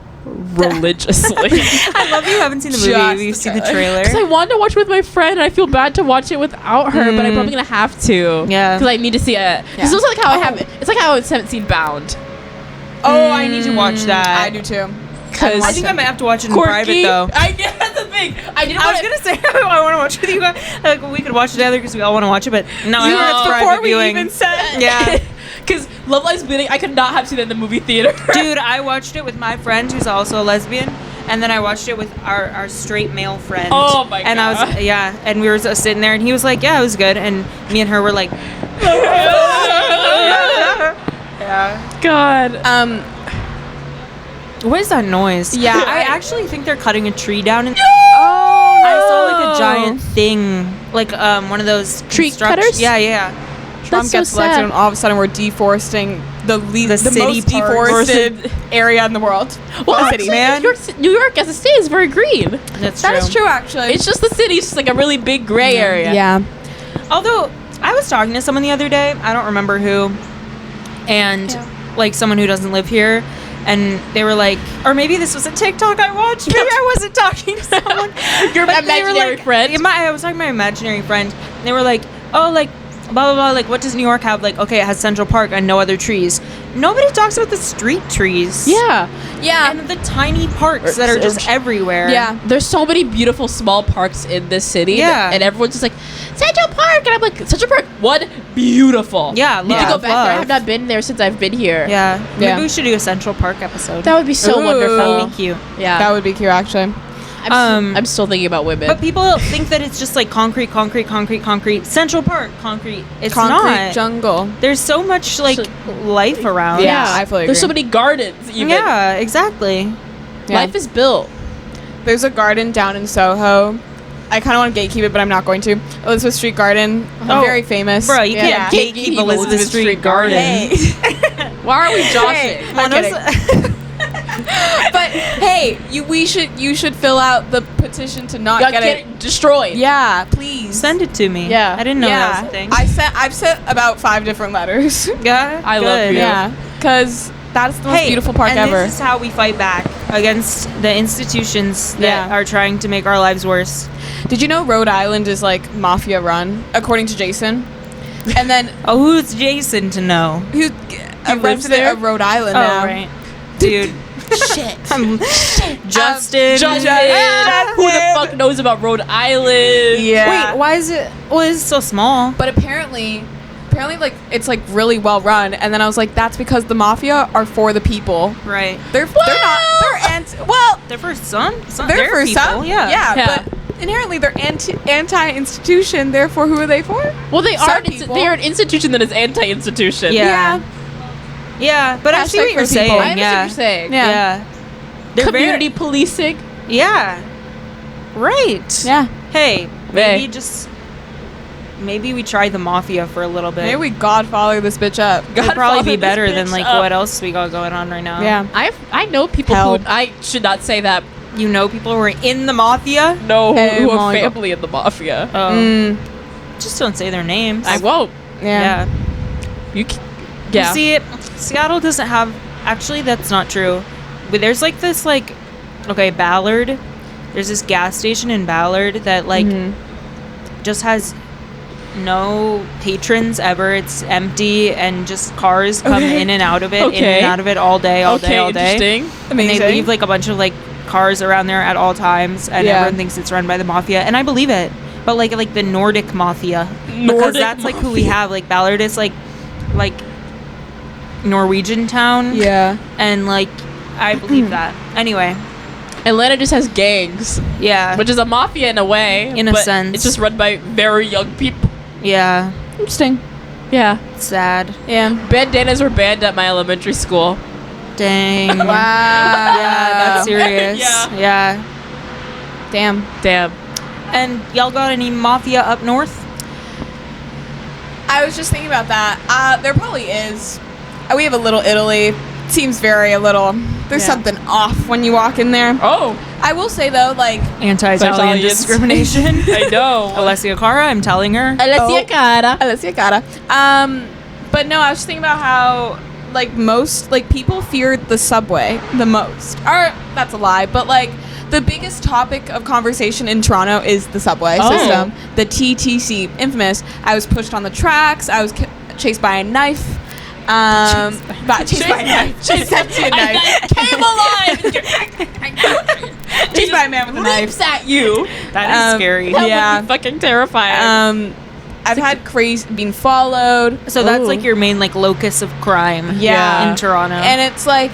religiously. I love you haven't seen the movie. Just You've the seen the trailer. trailer. Because I wanted to watch it with my friend, and I feel bad to watch it without her, but I'm probably gonna have to. Yeah. Because I need to see it. Yeah. It's also like how I haven't. It's like how I haven't seen Bound. Oh, I need to watch that. I do too. Because I think I might have to watch it in private though. That's the thing. I didn't. I was gonna say I want to watch it with you guys. Like, we could watch it together because we all want to watch it, but no, I want That's to before private we viewing. even said. Yeah, Because Love Lies Bleeding, I could not have seen it in the movie theater. dude, I watched it with my friend who's also a lesbian, and then I watched it with our straight male friend. Oh my And I God. was and we were sitting there, and he was like, "Yeah, it was good," and me and her were like, "Yeah." God. What is that noise? Yeah, I actually think they're cutting a tree down. And Oh, I saw like a giant thing, like one of those Tree cutters? Yeah. Trump That's so gets elected, sad. and all of a sudden we're deforesting the city most parks. deforested area in the world. Well, The actually, city. man. New York as a state is very green. That's That is true, actually. It's just the city's just like a really big gray area. yeah. Although I was talking to someone the other day, I don't remember who, and like someone who doesn't live here, and they were like, or maybe this was a TikTok I watched. Maybe I wasn't talking to someone. Your But they were imaginary like- friend. Yeah, I was talking to my imaginary friend, and they were like, oh, like blah blah blah. Like, what does New York have? Like, okay, it has Central Park and no other trees. Nobody talks about the street trees. Yeah. And the tiny parks that are just everywhere. Yeah. There's so many beautiful small parks in this city. Yeah. And everyone's just like, Central Park. And I'm like, Central Park, what? Beautiful. Yeah, Need to go love, back there. I love. have not been there since I've been here. Yeah. Yeah. Maybe we should do a Central Park episode. That would be so Ooh. wonderful. That would be cute. Yeah. That would be cute, actually. I'm still thinking about women. But people think that it's just like concrete. Central Park, concrete. It's Concrete not. jungle. There's so much like life around. Yeah, I fully There's so agree. many gardens. Even. Yeah, exactly. Yeah. Life is built. There's a garden down in Soho. I kind of want to gatekeep it, but I'm not going to. Elizabeth Street Garden. Oh, Very famous. Bro, you Yeah. can't gatekeep Elizabeth Street Garden. Hey. Why are we joshing? I'm kidding. But Hey, you should fill out the petition to not get it destroyed. Yeah, please. Send it to me. Yeah. I didn't know that was a thing. I've sent about 5 different letters. Yeah, I love you. Yeah, because that's the most beautiful park and ever. This is how we fight back against the institutions that are trying to make our lives worse. Did you know Rhode Island is like mafia run, according to Jason? And then Oh, who's Jason to know? who's a lives resident there? of Rhode Island Oh, now? right. Dude. Shit. Justin. Who the fuck knows about Rhode Island? Yeah. Wait, why is it? Well, it's so small. But apparently like it's like really well run, and then I was like, that's because the mafia are for the people. Right. They're not. They're for some. They're for people, some. Yeah. But inherently they're anti-institution. Therefore, who are they for? Well, they Some are. people. They are an institution that is anti-institution. Yeah. Yeah, but I see Hashtag what you're for people. saying. I understand Yeah. what you're saying. Yeah. They're Community policing. Yeah. Right. Yeah. Hey, maybe we try the mafia for a little bit. Maybe we godfather this bitch up. It'd probably Godfather be this better bitch than like up. what else we got going on right now. Yeah. I know people Help. who I should not say that. You know people who are in the mafia? No, Hey, who are Molly. family in the mafia. Oh. Just don't say their names. I won't. Yeah. You. You see it? Seattle doesn't have. Actually, that's not true. But there's like this Ballard. There's this gas station in Ballard that just has no patrons ever. It's empty and just cars come in and out of it, in and out of it all day, all day. Interesting. And they leave like a bunch of like cars around there at all times, and everyone thinks it's run by the mafia, and I believe it. But like the Nordic mafia, because that's like who we have. Like Ballard is like Norwegian town. Yeah. And like I believe that. Anyway, Atlanta just has gangs, yeah. which is a mafia in a way. In a but sense. it's just run by very young people. Yeah. Interesting. Yeah. Sad. Yeah. Bandanas were banned at my elementary school. Dang. Wow. Yeah, that's serious. Yeah. Damn. And y'all got any mafia up north? I was just thinking about that. There probably is. We have a Little Italy. Seems very a little. There's something off when you walk in there. Oh. I will say though, like Anti-Italian Italians. discrimination. I know. Alessia Cara, I'm telling her. Alessia Cara. Alessia Cara. But no, I was just thinking about how like most like people fear the subway the most. Or that's a lie, but like the biggest topic of conversation in Toronto is the subway system, the TTC, infamous. I was pushed on the tracks. I was chased by a knife. Chased by a knife. Chased by a knife. Came alive. Chased by a man with a knife. Leaps at you. That is scary. That would be fucking terrifying. I've had been followed. So that's like your main like locus of crime. In Toronto. And it's like,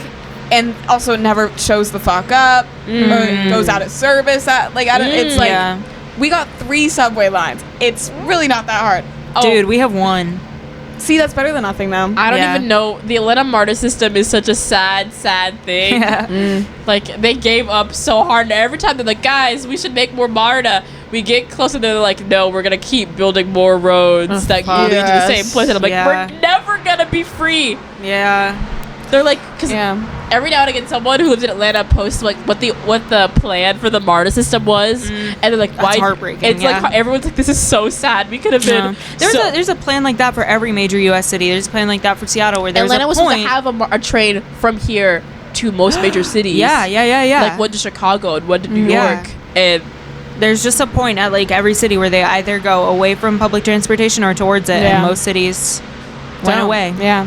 and also it never shows the fuck up or it goes out of service. It's like we got 3 subway lines. It's really not that hard. Dude, we have 1. See, that's better than nothing though. I don't even know. The Atlanta MARTA system is such a sad thing. Yeah. Like, they gave up so hard. And every time they're like, guys, we should make more MARTA. We get closer, they're like, no, we're going to keep building more roads that lead to the same place. And I'm like, we're never going to be free. Yeah. They're like, because every now and again, someone who lives in Atlanta posts like what the plan for the MARTA system was, and they're like, "Why?" That's heartbreaking. It's like everyone's like, "This is so sad. We could have been." There's a plan like that for every major U.S. city. There's a plan like that for Seattle, where there's Atlanta was supposed to have a train from here to most major cities. Yeah. Like one to Chicago and one to New York, and there's just a point at like every city where they either go away from public transportation or towards it, and most cities went away. Yeah.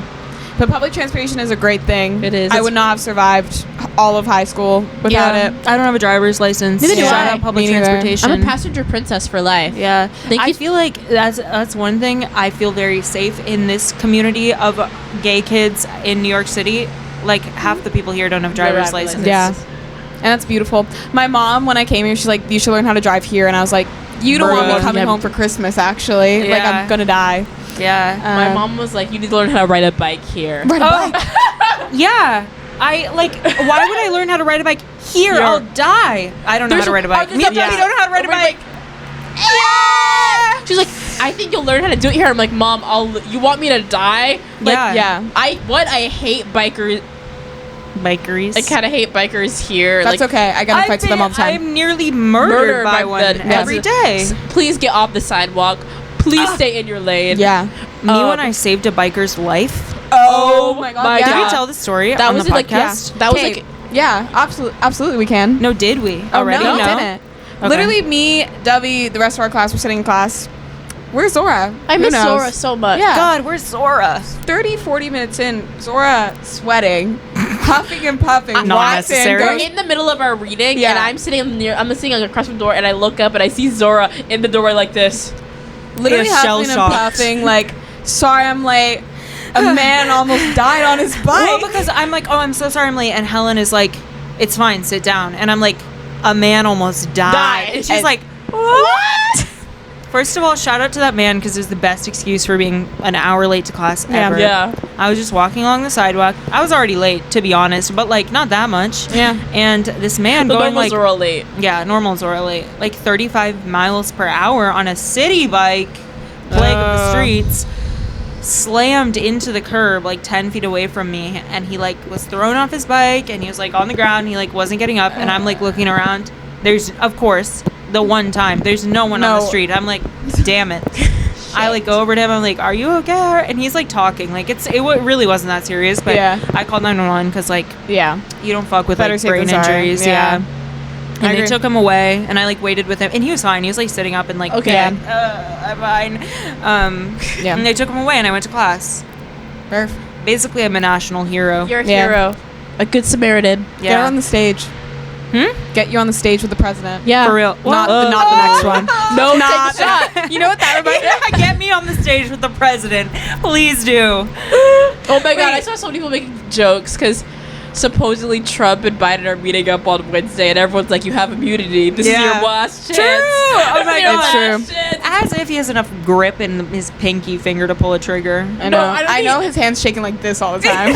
But public transportation is a great thing. It is. I would not have survived all of high school without it. I don't have a driver's license. Neither do Shout I. out public Me neither. transportation. I'm a passenger princess for life. Yeah. Thank I you. feel like that's one thing I feel very safe in this community of gay kids in New York City. Like half the people here don't have driver's licenses. Yeah. And that's beautiful. My mom, when I came here, she's like, you should learn how to drive here. And I was like, you don't want me coming home for Christmas, actually. Like, I'm going to die. Yeah. My mom was like, you need to learn how to ride a bike here. Ride a bike? Yeah. I like. Why would I learn how to ride a bike here? I'll die. I don't know how to ride a bike. Me and Debbie don't know how to ride a bike. Yeah. She's like, I think you'll learn how to do it here. I'm like, Mom, you want me to die? Like, Yeah. I hate bikers. Bikeries. I kind of hate bikers here. That's okay. I got in fights with them all the time. I'm nearly murdered by one every day. Please get off the sidewalk. Please stay in your lane. Yeah. Me when I saved a biker's life. Oh my God. Did Yeah. we tell the story That on was the like podcast? that was Okay. like Yeah, absolutely we can. No, did we? Oh, Already? no, we didn't. Okay. Literally, me, Dovie, the rest of our class were sitting in class. Where's Zora? I Who miss knows? Zora so much. Yeah. God, where's Zora? 30, 40 minutes in, Zora sweating, huffing and puffing, Not walks in, necessary. We're goes- in the middle of our reading, Yeah. and I'm sitting across from the door, and I look up and I see Zora in the doorway like this. literally Yeah, huffing and shell-shocked. puffing, like, sorry I'm late. A man almost died on his bike. Well, because I'm like, oh, I'm so sorry I'm late. And Helen is like, it's fine, sit down. And I'm like, a man almost died. And she's And- like, what? First of all, shout out to that man because it was the best excuse for being an hour late to class ever. Yeah. I was just walking along the sidewalk. I was already late, to be honest, but like not that much. Yeah. And this man The going normals like, are all late. yeah, normal Zora late, like 35 miles per hour on a city bike, plague of the streets, slammed into the curb like 10 feet away from me, and he like was thrown off his bike, and he was like on the ground. He like wasn't getting up, and I'm like looking around. There's, of course, the one time there's no one on the No. street. I'm like, damn it. I like go over to him. I'm like, "Are you okay?" And he's like talking, like really wasn't that serious. But Yeah. I called 911 because like Yeah. you don't fuck with Better like safe brain than sorry. injuries. Yeah. Yeah. I And they agree. took him away, and I like waited with him, and he was fine. He was like sitting up and like, Okay. I'm fine. Yeah. And they took him away, and I went to class. Perf. Basically, I'm a national hero. You're a Yeah. hero. A good Samaritan. Get her on the stage. Hmm? Get you on the stage with the president. Yeah. For real. Not the next one. No, Not take a shot. You know what that reminds me of? Get me on the stage with the president, please do. Oh my God, I Wait. saw so many people making jokes because supposedly Trump and Biden are meeting up on Wednesday, and everyone's like, "You have immunity. This is Yeah. your last chance." True. Oh my This is your God. last It's chance. As if he has enough grip in his pinky finger to pull a trigger. I know. I don't I know think- his hands shaking like this all the time.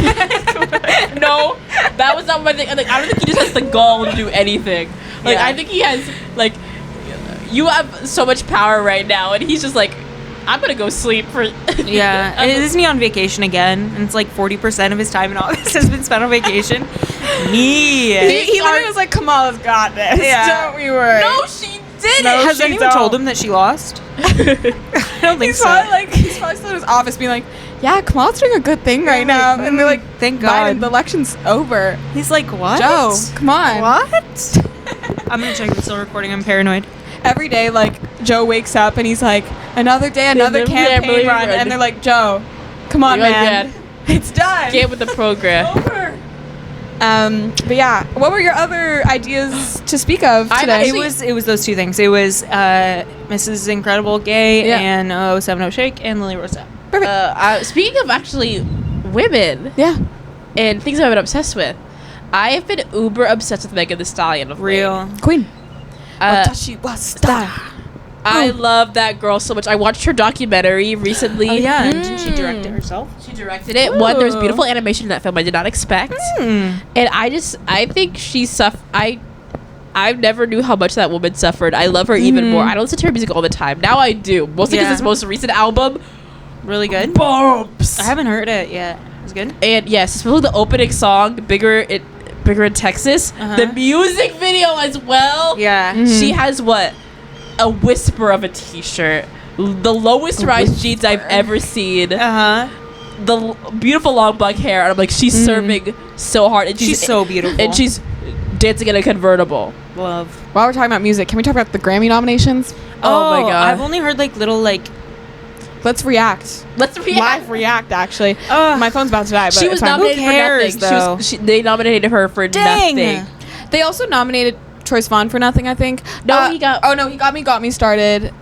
No, that was not my thing. Like, I don't think he just has the gall to do anything. Like, Yeah. I think he has, like, you have so much power right now, and he's just like, I'm gonna go sleep for. Yeah, and isn't he on vacation again? And it's like 40% of his time in August has been spent on vacation. Me. he literally was like, Kamala's got this. Yeah. Don't we worry. No, she didn't. No, Has she anyone don't. told him that she lost? I don't think He's so. probably still in his office being like, yeah, Kamala's doing a good thing right now. And they're like, Thank Biden, God. the election's over. He's like, what? Joe, come on. What? I'm gonna check if it's still recording. I'm paranoid. Every day, like, Joe wakes up and he's like, another day, another Yeah, campaign really run. good. And they're like, Joe, come on, You're like, man. It's done. Get with the program. over. But yeah, what were your other ideas to speak of I'm today? actually- It was those two things. It was Mrs. Incredible Gay Yeah. and 070 Shake and Lily Rose. Perfect. Speaking of actually women yeah. and things I've been obsessed with, I have been uber obsessed with Megan Thee Stallion of late. Real. Queen. Uh, Watashi wa star. I love that girl so much. I watched her documentary recently. Oh yeah. Didn't she direct it herself? She directed it. One, there was Ooh. beautiful animation in that film I did not expect. Hmm. And I think she I never knew how much that woman suffered. I love her even more. I don't listen to her music all the time. Now I do. Mostly because Yeah. this most recent album, Really good. bumps. I haven't heard it yet. It was good. And yes, especially the opening song, Bigger in Texas. Uh-huh. The music video as well. Yeah. She has what? A whisper of a t-shirt. The lowest rise jeans I've ever seen. Uh huh. The beautiful long black hair. And I'm like, she's serving so hard. And She's so beautiful. And she's dancing in a convertible. Love. While we're talking about music, can we talk about the Grammy nominations? Oh my God. I've only heard like little like. Let's react. Let's react. Live react, actually. Ugh. My phone's about to die, but She was it's fine. nominated Who cares, for nothing. They nominated her for Dang. nothing. They also nominated Troye Sivan for nothing, I think. No, he got- Oh no, he got me started.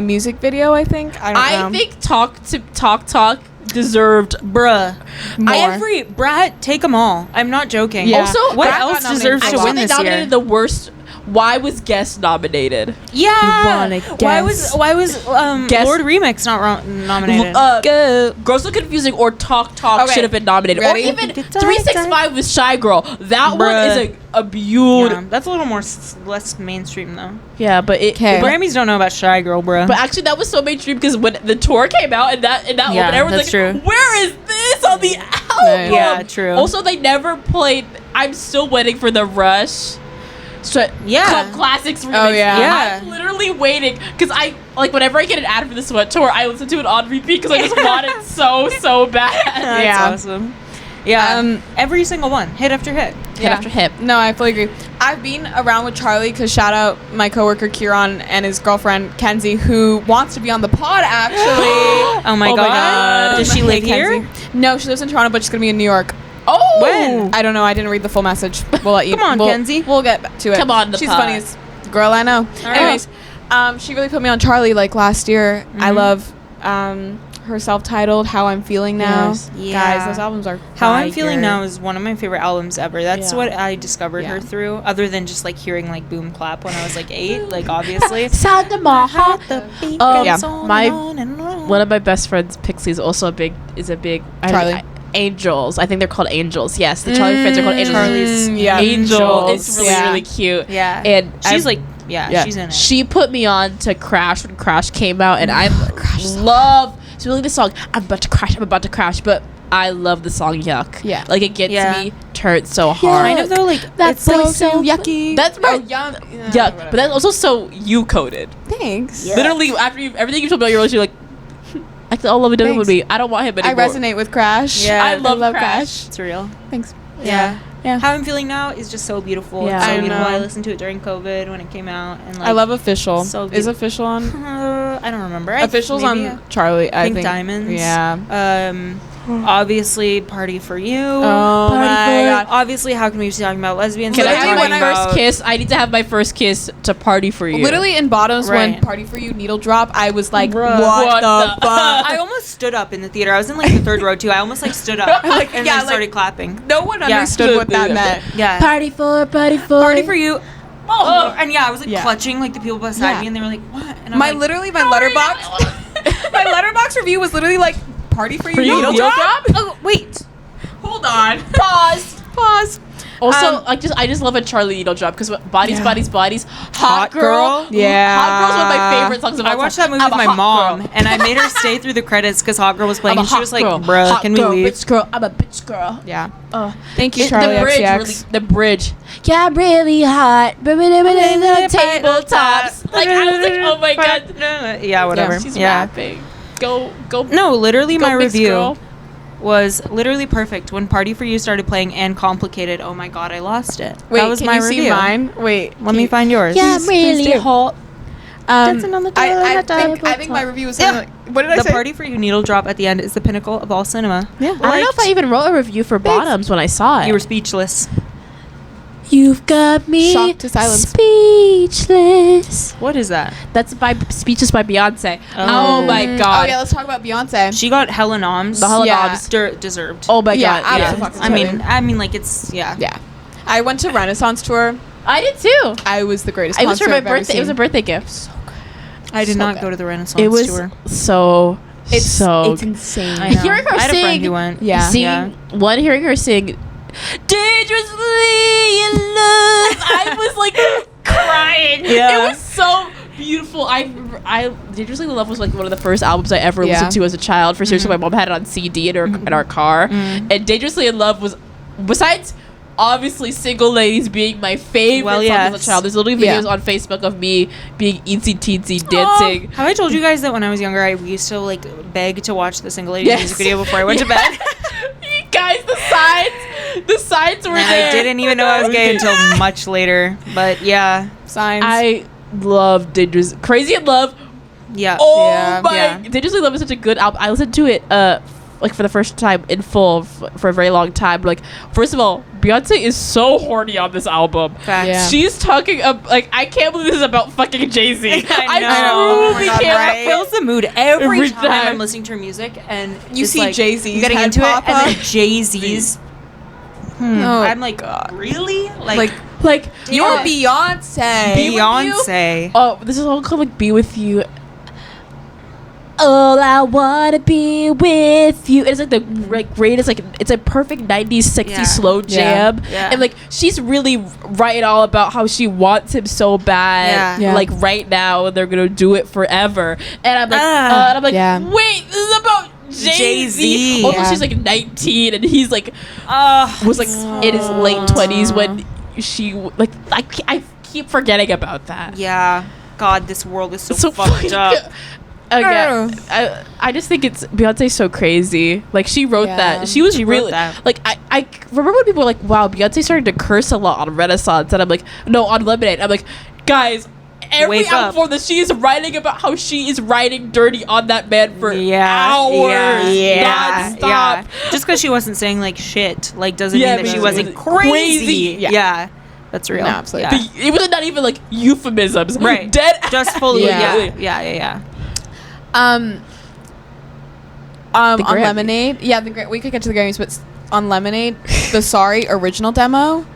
Music video, I think. I don't know. I think Talk deserved. Bruh. More. Brad, take them all. I'm not joking. Yeah. Also, what Brad got else nominated deserves for to a lot. win they this nominated year? the worst. Why was Guest nominated? Yeah. wanna Why guess. was Guess. Lord Remix not nominated? Girls So Confusing or Talk Okay. should have been nominated. Ready? Or even 365 with Shy Girl. That one Bruh. is a beauty. Yeah, that's a little more less mainstream though. Yeah, but it. Okay. The Grammys don't know about Shy Girl, bro. But actually, that was so mainstream because when the tour came out and that Yeah, opened, everyone's that's like, true. "Where is this on the album?" Nice. Yeah, true. Also, they never played. I'm still waiting for the Rush. Yeah. Club classics. Oh, yeah. Yeah. I'm literally waiting because I like whenever I get an ad for the Sweat Tour, I listen to it on repeat because I just want it so bad. That's Yeah. awesome. Yeah. Every single one, hit after hit. Hit after hip. No, I fully agree. I've been around with Charlie because shout out my coworker Kieran and his girlfriend Kenzie, who wants to be on the pod actually. Oh my god. Does she live here? Kenzie. No, she lives in Toronto, but she's gonna be in New York. Oh, When? I don't know. I didn't read the full message. We'll let you. Come on, Kenzie. We'll get back to it. Come on, the she's pod. the funniest girl I know. right. Anyways, she really put me on Charlie like last year. I love her self-titled "How I'm Feeling Now." Yes. Yeah. Guys, those albums are. How I'm Feeling fire. Now is one of my favorite albums ever. That's Yeah. what I discovered her through, other than just like hearing like Boom Clap when I was like 8, like obviously. Sound of my heart. Yeah. One of my best friends, Pixie, is also a big. Charlie. Angels. I think they're called Angels. Yes, the Charlie friends are called Angels. Charlie's yeah. Angel. It's really Yeah. really cute. Yeah. And she's I've- like, she's in it. She put me on to Crash when Crash came out, and I love. It's really the song. I'm about to crash, but I love the song Yuck. Yeah. like it gets Yeah. me turned so hard. Kind of though, like That's it's so like yucky. That's right. Young. Yuck, but that's also so you coded. Thanks. Yeah. Literally, after everything you told me about your relationship, you're like, I can all love it with Thanks. me. I don't want him I anymore. resonate with Crash. Yeah. I love Crash. it's real. Thanks. Yeah. Yeah. How I'm Feeling Now is just so beautiful. Yeah. It's so I beautiful. know. I listened to it during COVID when it came out, and like I love Official. so Is beautiful. Official on? I don't remember. Official's maybe, on Charlie. I Pink think. Diamonds. Yeah. Obviously, Party for You. Oh Party my for God. Obviously, how can we be talking about lesbians? Can I Literally have without my when I talking first about- kiss? I need to have my first kiss to Party for You. Literally in Bottoms when Right. Party for You needle drop, I was like, Bruh. what the fuck? I almost stood up in the theater. I was in like the third row too. I almost like stood up and yeah, then like- started clapping. No one Yeah. understood what that meant. Yeah. Party for. Party for You. Oh, and yeah, I was like Yeah. clutching like the people beside Yeah. me, and they were like, "What?" And I'm My like, literally my letterbox my letterbox review was literally like Party for You You needle needle drop. drop? "Oh, wait." Hold on. Pause. Also, I just love a Charlie needle drop because bodies, Yeah. bodies. Hot girl. Yeah. Hot Girl's one of my favorite songs of all I watched time. that movie I'm with a my hot mom, girl. and I made her stay through the credits because Hot Girl was playing, I'm a and she hot was like, girl. "Bruh, Hot can we girl, leave?" Bitch girl. I'm a bitch girl. Yeah. Thank you, The Charlie bridge, XCX. really, the bridge. Yeah, I'm really hot. Tabletops. Like I was like, oh my god. Yeah, whatever. She's Yeah. rapping. Go. No, literally, Go my Mix review Girl. was literally perfect when Party for You started playing and Complicated. Oh my god, I lost it. Wait, that was can my you review. see mine? Wait. Let me find yours. Yeah, I'm really do. hot. Dancing on the I think my review was something like, what did I The say? Party for You needle drop at the end is the pinnacle of all cinema. Yeah. I don't know if I even wrote a review for Bottoms when I saw it. You were speechless. You've got me Shocked to silence. speechless. What is that? That's by Speechless by Beyonce. Oh. Oh my Oh god. yeah, let's talk about Beyonce. She got hella noms. The hella Yeah. noms. Deserved. Oh my Yeah, god. absolutely. I mean, like it's yeah. Yeah. I went to Renaissance tour. I did too. I was the greatest It was for concert my I've ever birthday. It was a seen. birthday gift. I did So not good. go to the Renaissance It was tour. so It's good. insane. I know. Hearing her I had a friend sing- who went. Yeah. Seeing hearing her sing "Dangerously in Love," I was like crying. Yeah. It was so beautiful. I Dangerously in Love was like one of the first albums I ever Yeah. listened to as a child. For seriously, my mom had it on CD in our car, and Dangerously in Love was besides. Obviously, Single Ladies being my favorite Well, song as yes. a child. There's literally Yeah. videos on Facebook of me being eensy teensy dancing. Have I told you guys that when I was younger, I used to like beg to watch the Single Ladies Yes. music video before I went to bed? You guys, the signs were And there. I didn't even know I was gay until much later. But yeah, Signs. I love Dangerous, Crazy in Love. yeah. Oh Yeah. my! Yeah. Dangerously in Love is such a good album. I listened to it like for the first time in full for a very long time. Like, first of all, Beyonce is so horny on this album. Facts. Yeah. She's talking like I can't believe this is about fucking Jay-Z. I know. Oh my truly God, can't. right? It fills the mood every Every time time. I'm listening to her music, and You it's see like, Jay-Z's getting head into pop it, and then up. Jay-Z's. Oh, I'm like, really? like Like you're Yeah. Beyonce. Be with Beyonce. oh, this is all called like "Be With You." All I wanna be with you. It's like the greatest, like it's a perfect 90s sexy Yeah. slow jam. Yeah. And like she's really writing all about how she wants him so bad. Yeah. Like right now, and they're gonna do it forever. And I'm like, Ah. and I'm like, Yeah. wait, this is about Jay-Z. Also, Yeah. she's like 19, and he's like was like in his late 20s when she like I keep forgetting about that. Yeah. God, this world is so fucked fucking- up. Again, I just think it's Beyonce's so crazy. Like she wrote Yeah. that. She was She wrote really that. like I remember when people were like, "Wow, Beyonce started to curse a lot on Renaissance," and I'm like, "No, on Lemonade." I'm like, guys. Every Wake album up. before this, she is writing about how she is writing dirty on that man for hours, yeah. nonstop. Just because she wasn't saying like shit, like doesn't Yeah, mean that she but wasn't it was crazy. crazy. Yeah. That's real. No, absolutely. Yeah. It was not even like euphemisms, Right. Dead, Just fully. Yeah. Yeah. On Grammy. Lemonade, yeah, we could get to the Grammys, but on Lemonade, the Sorry original demo,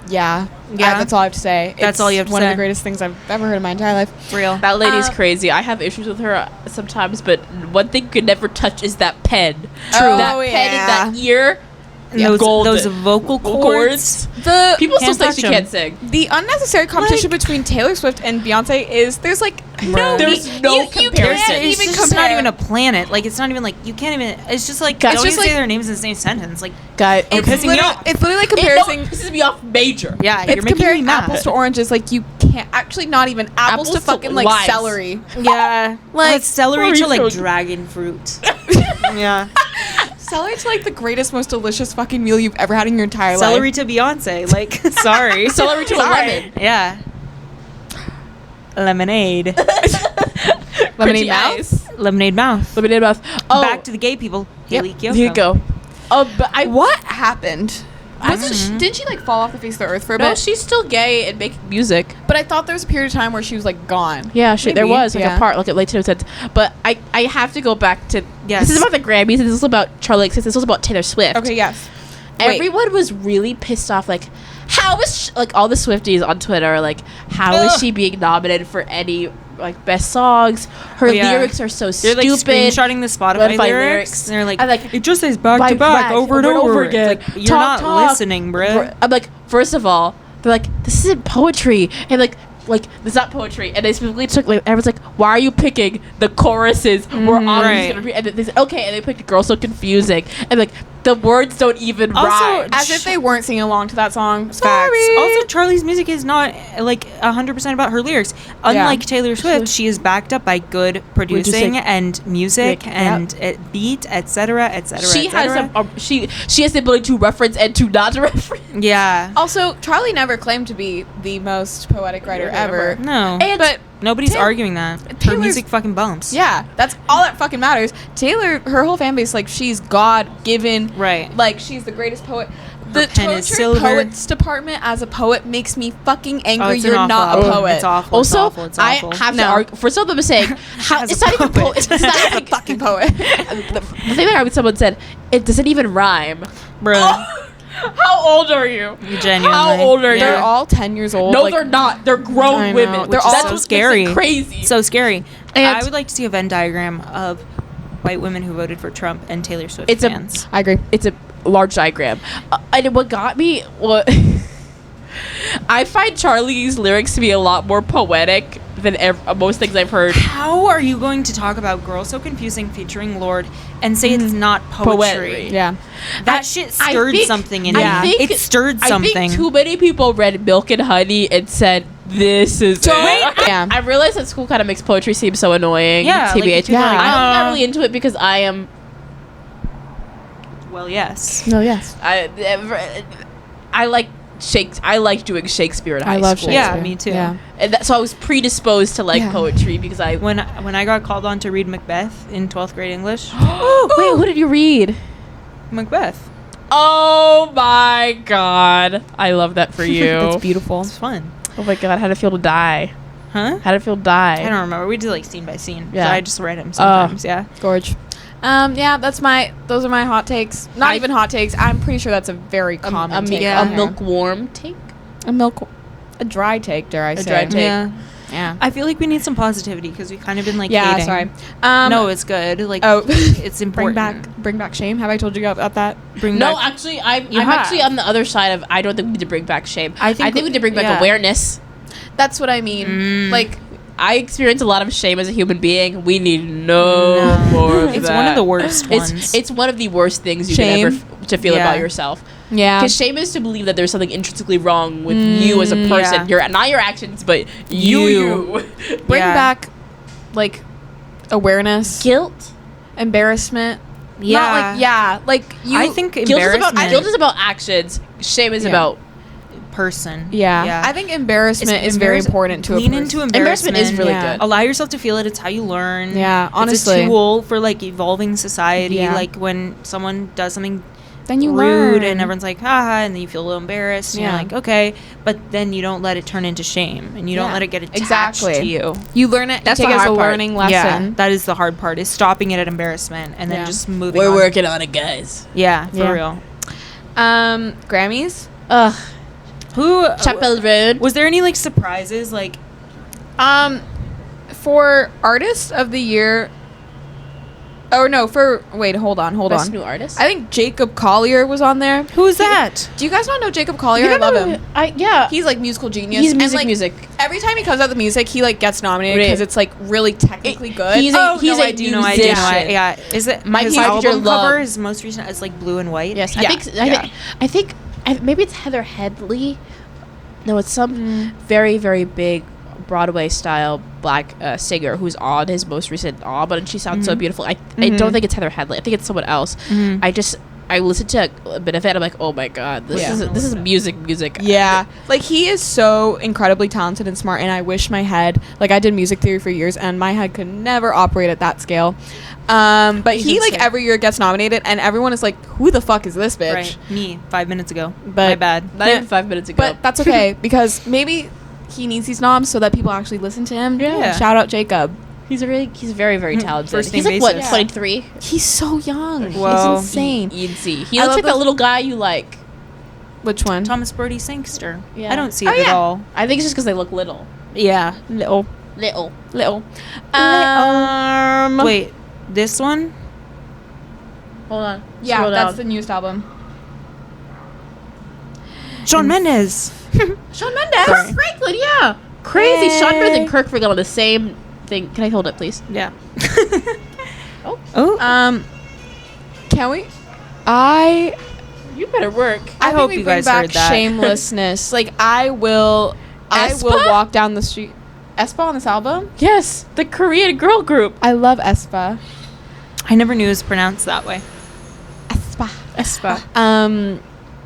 yeah, that's all I have to say. That's all you have to one say. of the greatest things I've ever heard in my entire life. Real. That lady's Uh, crazy. I have issues with her sometimes, but one thing you could never touch is that pen. True. That Oh, pen in yeah. that ear. And those Golden. vocal cords. The People still Can't say touch she 'em. can't sing. the unnecessary competition between Taylor Swift and Beyonce is there's like no There's no you comparison. can't It's even just not compare. even a planet. Like it's not even like you can't even. It's just like Guys, don't it's even just say like- their names in the same sentence. Like Guy, You're pissing me off. It's literally like It, no, comparing. pisses me off major. yeah, It's you're making me comparing mad. apples to oranges. Like you can't actually not even apples to Apples to fucking like limes. celery. Yeah, Like, like celery to like Orange. dragon fruit. Yeah, Celery's like the greatest, most delicious fucking meal you've ever had in your entire celery life. to Beyonce. Like sorry, Celery to a lemon. Yeah, lemonade, Lemonade Crunchy mouth? ice. lemonade mouth. Lemonade mouth. Oh, Back to the gay people. yep. Haley Kiyoko. Here you go. Oh, but I What happened? Wasn't Mhm. didn't she like fall off the face of the earth for a no, bit? she's still gay and making music. But I thought there was a period of time where she was like gone. Yeah, there Maybe, was like yeah. a part, like a late 2010s. But I have to go back to. Yes. This is about the Grammys. And this is about Charlie XCX. This was about Taylor Swift. Okay, yes. Wait. Everyone was really pissed off. Like, how is like all the Swifties on Twitter are like, how is Ugh. she being nominated for any like best songs? Her Oh, yeah. lyrics are so They're like stupid. screenshotting the Spotify, Spotify lyrics. lyrics. And they're like, I'm like, it just says back by to back back, over and over again. It's like, you're Talk, not talk. listening, bruh. I'm like, first of all, they're like, this isn't poetry, and like this is not poetry, and they specifically took like everyone's like, why are you picking the choruses? We're obviously Right. gonna be, and they said okay, and they picked Girl So Confusing, and like the words don't even Also, rhyme. As if they weren't singing along to that song. Facts. Sorry. Also, Charlie's music is not like 100% about her lyrics. Unlike Taylor Swift, she is backed up by good producing and music Yep. and beat, etc., etc. She has she has the ability to reference and to not reference. Yeah. Also, Charlie never claimed to be the most poetic writer ever. No. And But Nobody's Taylor- arguing that. Her Taylor's- music fucking bumps. yeah, that's all that fucking matters. Taylor, her whole fan base, like she's God given. Right. Like she's the greatest poet. The pen is tortured silver. poets department as a poet makes me fucking angry. Oh, it's You're an not awful a album. poet. It's awful. Also, it's awful. It's awful. I have to No. argue. For some of them saying, how, As it's a not even poet. It's not As a even fucking poet. the thing that I would someone said, it doesn't even rhyme. Bruh. How old are you? Genuinely. How old are you? They're all 10 years old. No, like, they're not. They're I grown know. women. They're Which all that's so what makes it scary. crazy. So scary. And- I would like to see a Venn diagram of white women who voted for Trump and Taylor Swift It's a- fans. I agree. It's a large diagram. And what got me, what I find Charlie's lyrics to be a lot more poetic than most things I've heard. How are you going to talk about Girl So Confusing featuring Lord and say it's not poetry? Poetry. Yeah. That I- shit I stirred think- something in I me. think- It stirred I something. think too many people read Milk and Honey and said, this is it. Yeah. I realized that school kind of makes poetry seem so annoying. Yeah, like, TBH. yeah. I'm not really into it because I am Well, yes. No, yes. I like I like doing Shakespeare in high I love school. Shakespeare. Yeah, me too. Yeah. And so I was predisposed to like Yeah. poetry because I. When I got called on to read Macbeth in 12th grade English, Wait, who did you read? Macbeth. Oh my god, I love that for you. That's beautiful. It's fun. Oh my god, how did it feel to die? Huh? How did it feel to die? I don't remember. We did like scene by scene. Yeah. So I just read him sometimes. Yeah. Gorge. Yeah, those are my hot takes. Not even hot takes. I'm pretty sure that's a very common take. a on here. milk warm take. A dry take, dare I say. dry take. Yeah. Yeah. I feel like we need some positivity because we've kind of been like Yeah, hating. sorry. No, it's good. Like, Oh, it's bring important. back shame. Have I told you about that? Bring No, back. actually, I'm You have. actually on the other side of. I don't think we need to bring back shame. I think we need to bring back yeah. awareness. That's what I mean. Mm. Like, I experience a lot of shame as a human being. We need no more of It's that. one of the worst ones. It's one of the worst things you Shame. can ever to feel about yourself. Yeah. Because shame is to believe that there's something intrinsically wrong with you as a person. Yeah. Not your actions, but you. Bring Yeah. back, like, awareness, Guilt. embarrassment. Yeah. Not like, you. I think Guilt embarrassment is about actions. Shame is about person. Yeah. I think embarrassment is very important to a lean person. into embarrassment. Embarrassment is really Yeah. good. Allow yourself to feel it. It's how you learn. Yeah, honestly. It's a tool for like evolving society. Yeah. Like when someone does something Then you rude learn. and everyone's like, haha, and then you feel a little embarrassed. And Yeah. you're like, okay. But then you don't let it turn into shame and you don't Yeah. let it get attached Exactly. to you. You learn it. That's Take the it as a hard part. learning Yeah, lesson. that is the hard part, is stopping it at embarrassment and then Yeah. just moving on. working on it, guys. Yeah, for Yeah. real. Grammys. Ugh. Who Chapel Road. was there any like surprises? Like, For artist of the year. Oh no! Hold on. Best new artist. I think Jacob Collier was on there. who's that? Do you guys not know Jacob Collier? I love him. Yeah. He's like musical genius. He's And, like, music. Every time he comes out with music, he like gets nominated Right. because it's like really technically good. he's a- he's no, a I do know. musician. Yeah, is it My his Future album Love. cover? His most recent is like blue and white. Yes, Yeah. I think maybe it's Heather Headley. No, it's some very, very big Broadway style black singer who's on his most recent album, and she sounds so beautiful. I don't think it's Heather Headley. I think it's someone else. I listened to a bit of it. I'm like, oh my god, this is music. Yeah, like he is so incredibly talented and smart, and I wish my head, like I did music theory for years, and my head could never operate at that scale. But He's he like insane. every year gets nominated, and everyone is like, "Who the fuck is this bitch?" Right. Me 5 minutes ago. But- My bad. Not even 5 minutes ago. But that's okay because maybe he needs these noms so that people actually listen to him. Yeah. Shout out Jacob. he's very, very talented. First He's name like basis. what, 23? He's so young. Whoa. He's insane. You'd see. He I looks love like that those- little guy you like. Which one? Thomas Brody Sangster. Yeah. I don't see Oh, it at yeah. all. I think it's just because they look little. Yeah. Little. Little. Wait, this one? Hold on. Yeah, Scroll that's down. the newest album. Shawn Mendes. Shawn Mendes. Sorry. Kirk Franklin, yeah. Crazy. Yay. Shawn Mendes and Kirk Franklin on the same thing. Can I hold it, please? Yeah. Oh. Can we? I You better work. think hope we you bring guys back heard that. shamelessness. Like I will Aespa? walk down the street. Aespa on this album? Yes, the Korean girl group. I love Aespa. I never knew it was pronounced that way. Aespa.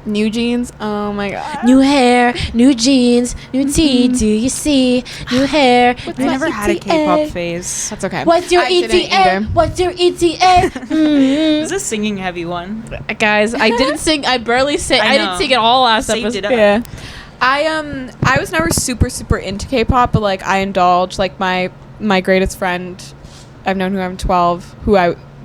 New Jeans. Oh my god. New hair, new jeans, new tea. Do you see? New hair. I never had a K-pop phase. That's okay. What's your I didn't ETA? either. What's your ETA? This is a singing heavy one. Guys, I didn't sing. I barely sang. I I didn't know. sing it all last Saved episode. it up. Yeah. I was never super into K-pop, but like I indulged. Like my greatest friend, I've known who I'm 12.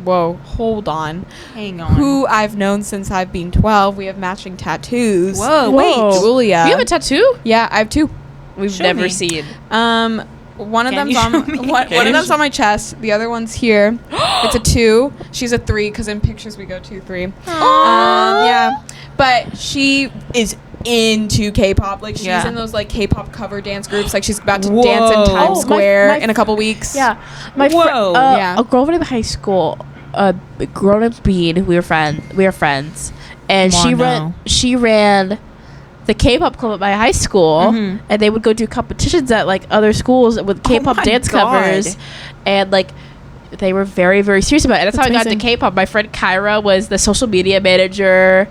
Hold on. Hang on. Who I've known since I've been 12. We have matching tattoos. Whoa, wait, whoa. Julia. You have a tattoo? Yeah, I have two. We've Show never me. seen. One of Can them's you on show me? one Can of you them's show- on my chest. The other one's here. It's a 2. She's a 3 because in pictures we go 2, 3. Yeah, but she is into K-pop. Like she's Yeah. in those like K-pop cover dance groups. Like she's about to Whoa. dance in Times Oh, Square my in a couple weeks. Yeah, my Whoa. Yeah. a girl in high school, grown up Bean. We were friends, and Moineau. she ran the K-pop club at my high school, Mhm. and they would go do competitions at like other schools with K-pop my dance God. covers, and like. They were very, very serious about it. That's how I got into amazing. K-pop. My friend Kyra was the social media manager,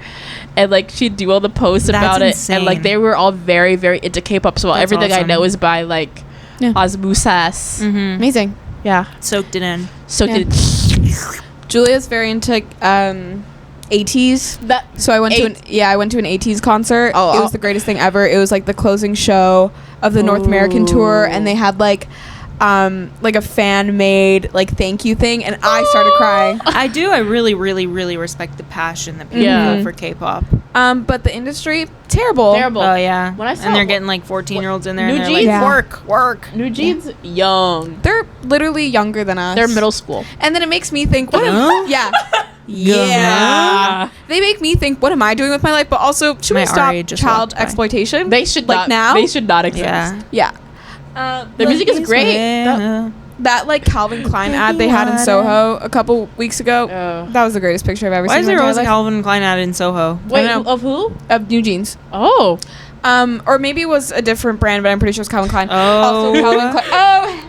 and like she'd do all the posts That's about it. And like insane. they were all very, very into K-pop. So That's everything I awesome. know is by like Yeah. osmosis. Mm-hmm. Amazing. Yeah. Soaked it in. So Yeah. did Julia's very into ATs. that. So I went to I went to an ATs concert. Oh, It was the greatest thing ever. It was like the closing show of the North American tour, and they had like a fan made like thank you thing, and I started crying. I do. I really, really, really respect the passion that people Yeah. feel for K-pop. But the industry terrible. Terrible. Oh yeah. When I saw and they're getting like 14-year-olds in there. New and they're Jeans? like, Yeah. work. New Jeans, young. They're literally younger than us. They're middle school. And then it makes me think, what Huh? yeah. Yeah. They make me think, what am I doing with my life? But also, should My we stop RA just child walked by. exploitation? They should like not. now. They should not exist. Yeah. Yeah. The music is great. That like Calvin Klein ad they had in Soho a couple weeks ago. That was the greatest picture I've ever seen. Why is there always a Calvin Klein ad in Soho? Wait, of who? Of New Jeans. Oh. Or maybe it was a different brand, but I'm pretty sure it's Calvin Klein. Oh. Also Calvin Klein.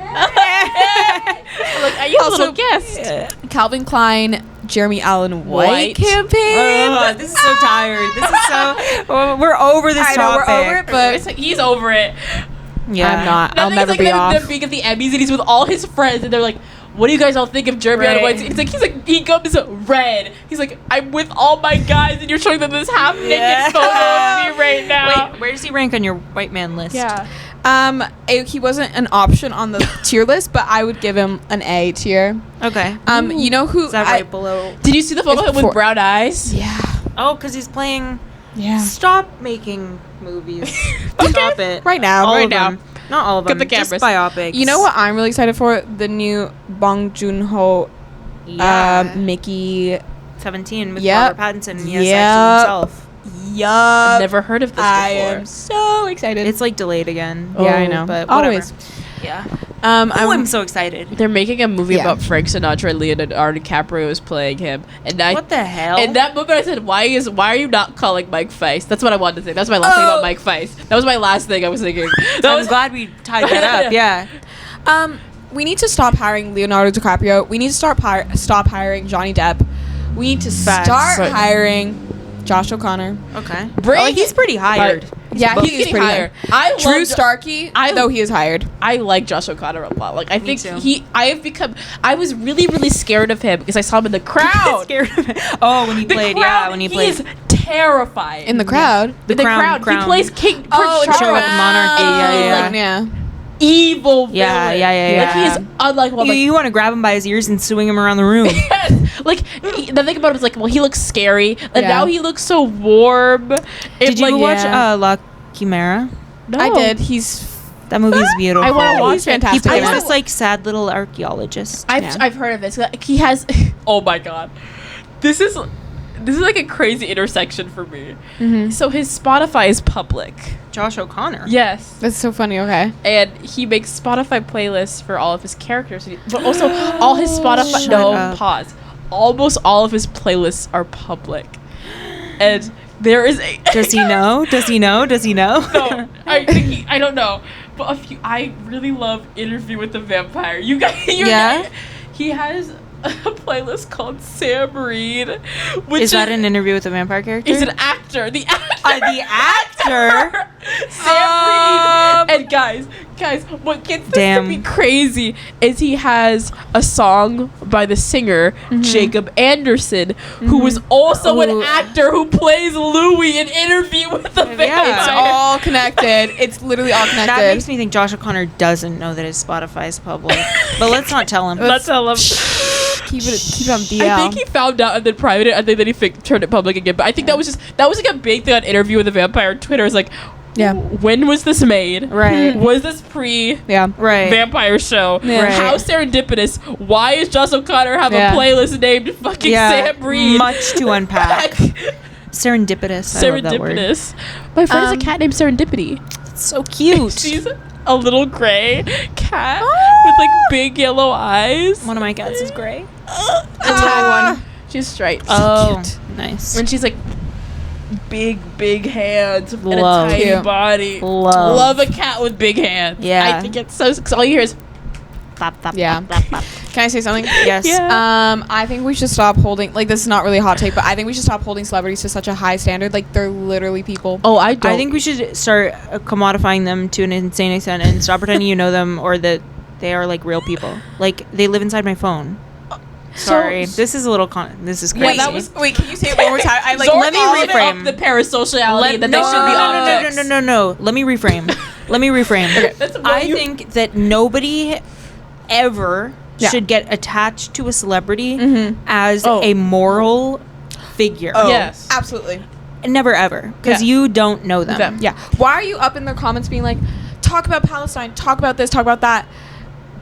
Look, I use a Also, little guest. Calvin Klein, Jeremy Allen White campaign. This is so tired. This is so. We're over this I know topic. we're over it, but It's like, he's over it. Yeah. I'm not. That I'll thing's never like be them off. being at the Emmys, and he's with all his friends, and they're like, "What do you guys all think of Jeremy Allen White?" He's like, he comes red. He's like, "I'm with all my guys, and you're showing them this half naked photo of me right now." Wait, where does he rank on your white man list? Yeah. He wasn't an option on the tier list, but I would give him an A tier. Okay. You know who? Is that right below? Did you see the photo of him with brown eyes? Yeah. Oh, because he's playing. Yeah. Stop making movies. Stop it. Right now. All Right of now. them. Not all of Get them. the Just cameras. biopics. You know what I'm really excited for? The new Bong Joon-ho Yeah. Mickey. 17 with Yep. Robert Pattinson. He has Yep. sex to himself. Yup. Never heard of this I before. am so excited. It's like delayed again. yeah, I know. But whatever. Always. Yeah. I'm I'm so excited. They're making a movie Yeah. about Frank Sinatra and Leonardo DiCaprio is playing him, and What the hell? In that moment, I said, "Why are you not calling Mike Faist?" That's what I wanted to say. That's my last thing about Mike Faist. That was my last thing I was thinking. I'm glad we tied that up. Yeah. we need to stop hiring Leonardo DiCaprio. We need to stop hiring Johnny Depp. We need to Facts. start Right. hiring Josh O'Connor. Okay. Bring He's pretty hired. Yeah, He's he is getting pretty hired. hired. I Drew love Starkey, though he is hired. I like Josh O'Connor a lot. Like I Me think too. I was really, really scared of him because I saw him in the crowd. Scared of it. Oh, when he The played. crowd, Yeah, when he played. He's terrifying. In the crowd. The crowd. Crown. He plays King Prince Oh, Charles. Show with the monarchy. Yeah, Yeah. Evil villain. Yeah. Like he's unlikable. You, Like, you want to grab him by his ears and swing him around the room. yes. Like the thing about him is like, well, he looks scary, and Yeah. now he looks so warm. Did you like, watch yeah. La Chimera? No. I did. He's That movie's beautiful. I wanna watch He's it. fantastic. He plays in it. this like sad little archaeologist. I've heard of this. Like, he has. Oh my god, this is like a crazy intersection for me. Mhm. So his Spotify is public. Josh O'Connor. Yes. That's so funny. Okay. And he makes Spotify playlists for all of his characters, but also all his Spotify. Shut No, up. pause. Almost all of his playlists are public, and there is a. Does he know? Does he know? Does he know? No, I don't know, but I really love Interview with the Vampire. You guys, Yeah? he has a playlist called Sam Reed, which Is that an interview with a vampire character? He's an actor. The actor. The actor? Sam Reed. And guys, what gets this Damn. to be crazy is he has a song by the singer Jacob Anderson, who was also an Ooh. actor who plays Louis in Interview with the Vampire. It's all connected. It's literally all connected. That makes me think Josh O'Connor doesn't know that his Spotify is public. But let's not tell him. Let's tell him. keep it on DL. I think he found out and then private it, and then he turned it public again. But I think that was like a big thing on Interview with the Vampire on Twitter. It's like, Yeah. when was this made? Right. Was this pre Yeah. Right. vampire show? Yeah. Right. How serendipitous? Why does Josh O'Connor have Yeah. a playlist named fucking Sam Reed? Much to unpack. Serendipitous. I love that word. Serendipitous. My friend has a cat named Serendipity. It's so cute. She's a little gray cat with like big yellow eyes. One of my cats is gray. A little one. She's striped. Oh, nice. And she's like big hands and a Love. tiny Cute. body. Love. a cat with big hands. Yeah. I think it's so. Cause all you hear is Bop, bop, Yeah. bop, bop, bop. Can I say something? Yes. Yeah. I think we should stop holding, like, this is not really a hot take, but I think we should stop holding celebrities to such a high standard. Like, they're literally people. Oh, I don't. I think we should start commodifying them to an insane extent and stop pretending you know them or that they are like real people. Like they live inside my phone. Sorry, this is a little this is crazy. Wait, can you say it one more time? I like, Zora let me called it reframe. up the parasociality that no, they should be objects. no. Let me reframe. Okay, That's what I you- think that nobody ever Yeah. should get attached to a celebrity as Oh. a moral figure. Oh, Yes. absolutely. Never ever, because Yeah. you don't know them. Them. Yeah. Why are you up in their comments being like, talk about Palestine, talk about this, talk about that?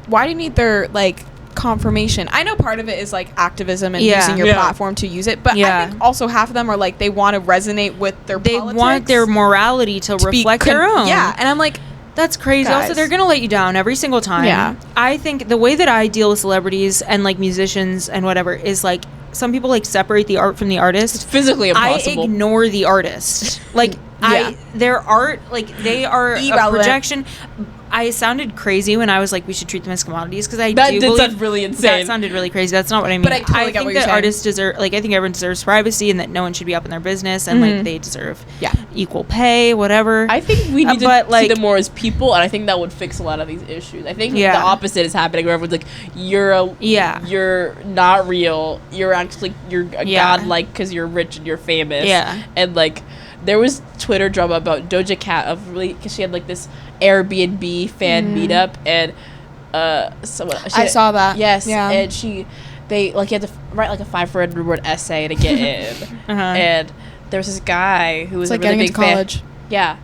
Why do you need their, like, confirmation? I know part of it is, like, activism and Yeah. using your Yeah. platform to use it, but Yeah. I think also half of them are, like, they want to resonate with their They politics. want their morality to to be reflect their own. Yeah, and I'm like, That's crazy. Guys. Also, they're gonna let you down every single time. Yeah. I think the way that I deal with celebrities and like musicians and whatever is like some people like separate the art from the artist. It's physically impossible. I ignore the artist. Like their art, like they are a Irrelevant. projection. I sounded crazy when I was like, we should treat them as commodities because I That do did believe sound really insane. That sounded really crazy. That's not what I mean. But I totally get think what you're that saying. artists deserve, like, I think everyone deserves privacy and that no one should be up in their business and like they deserve equal pay, whatever. I think we need to but, see like, them more as people, and I think that would fix a lot of these issues. I think the opposite is happening, where everyone's like, you're not real. You're actually you're a god, like, because you're rich and you're famous. Yeah. And like, there was Twitter drama about Doja Cat because she had like this Airbnb fan meetup, and I saw that. Yes. Yeah. And they like, you had to write like a 500 word essay to get in. And there was this guy who was It's like a really getting big into fan. college. Yeah.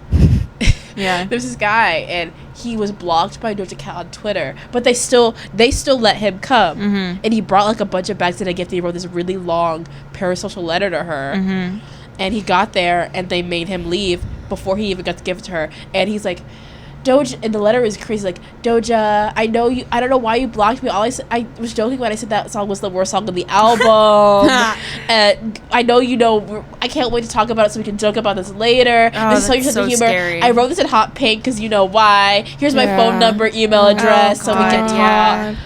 Yeah. There's this guy, and he was blocked by Doja Cat on Twitter, but they still let him come. And he brought like a bunch of bags and a gift. And he wrote this really long parasocial letter to her. And he got there, and they made him leave before he even got to give it to her. And he's like, Doja, and the letter is crazy, like, Doja, I know you, I don't know why you blocked me. I was joking when I said that song was the worst song on the album. And I know you know, I can't wait to talk about it so we can joke about this later. This is that's your sense of so humor. scary. I wrote this in hot pink because you know why. Here's my phone number, email address, so we can talk.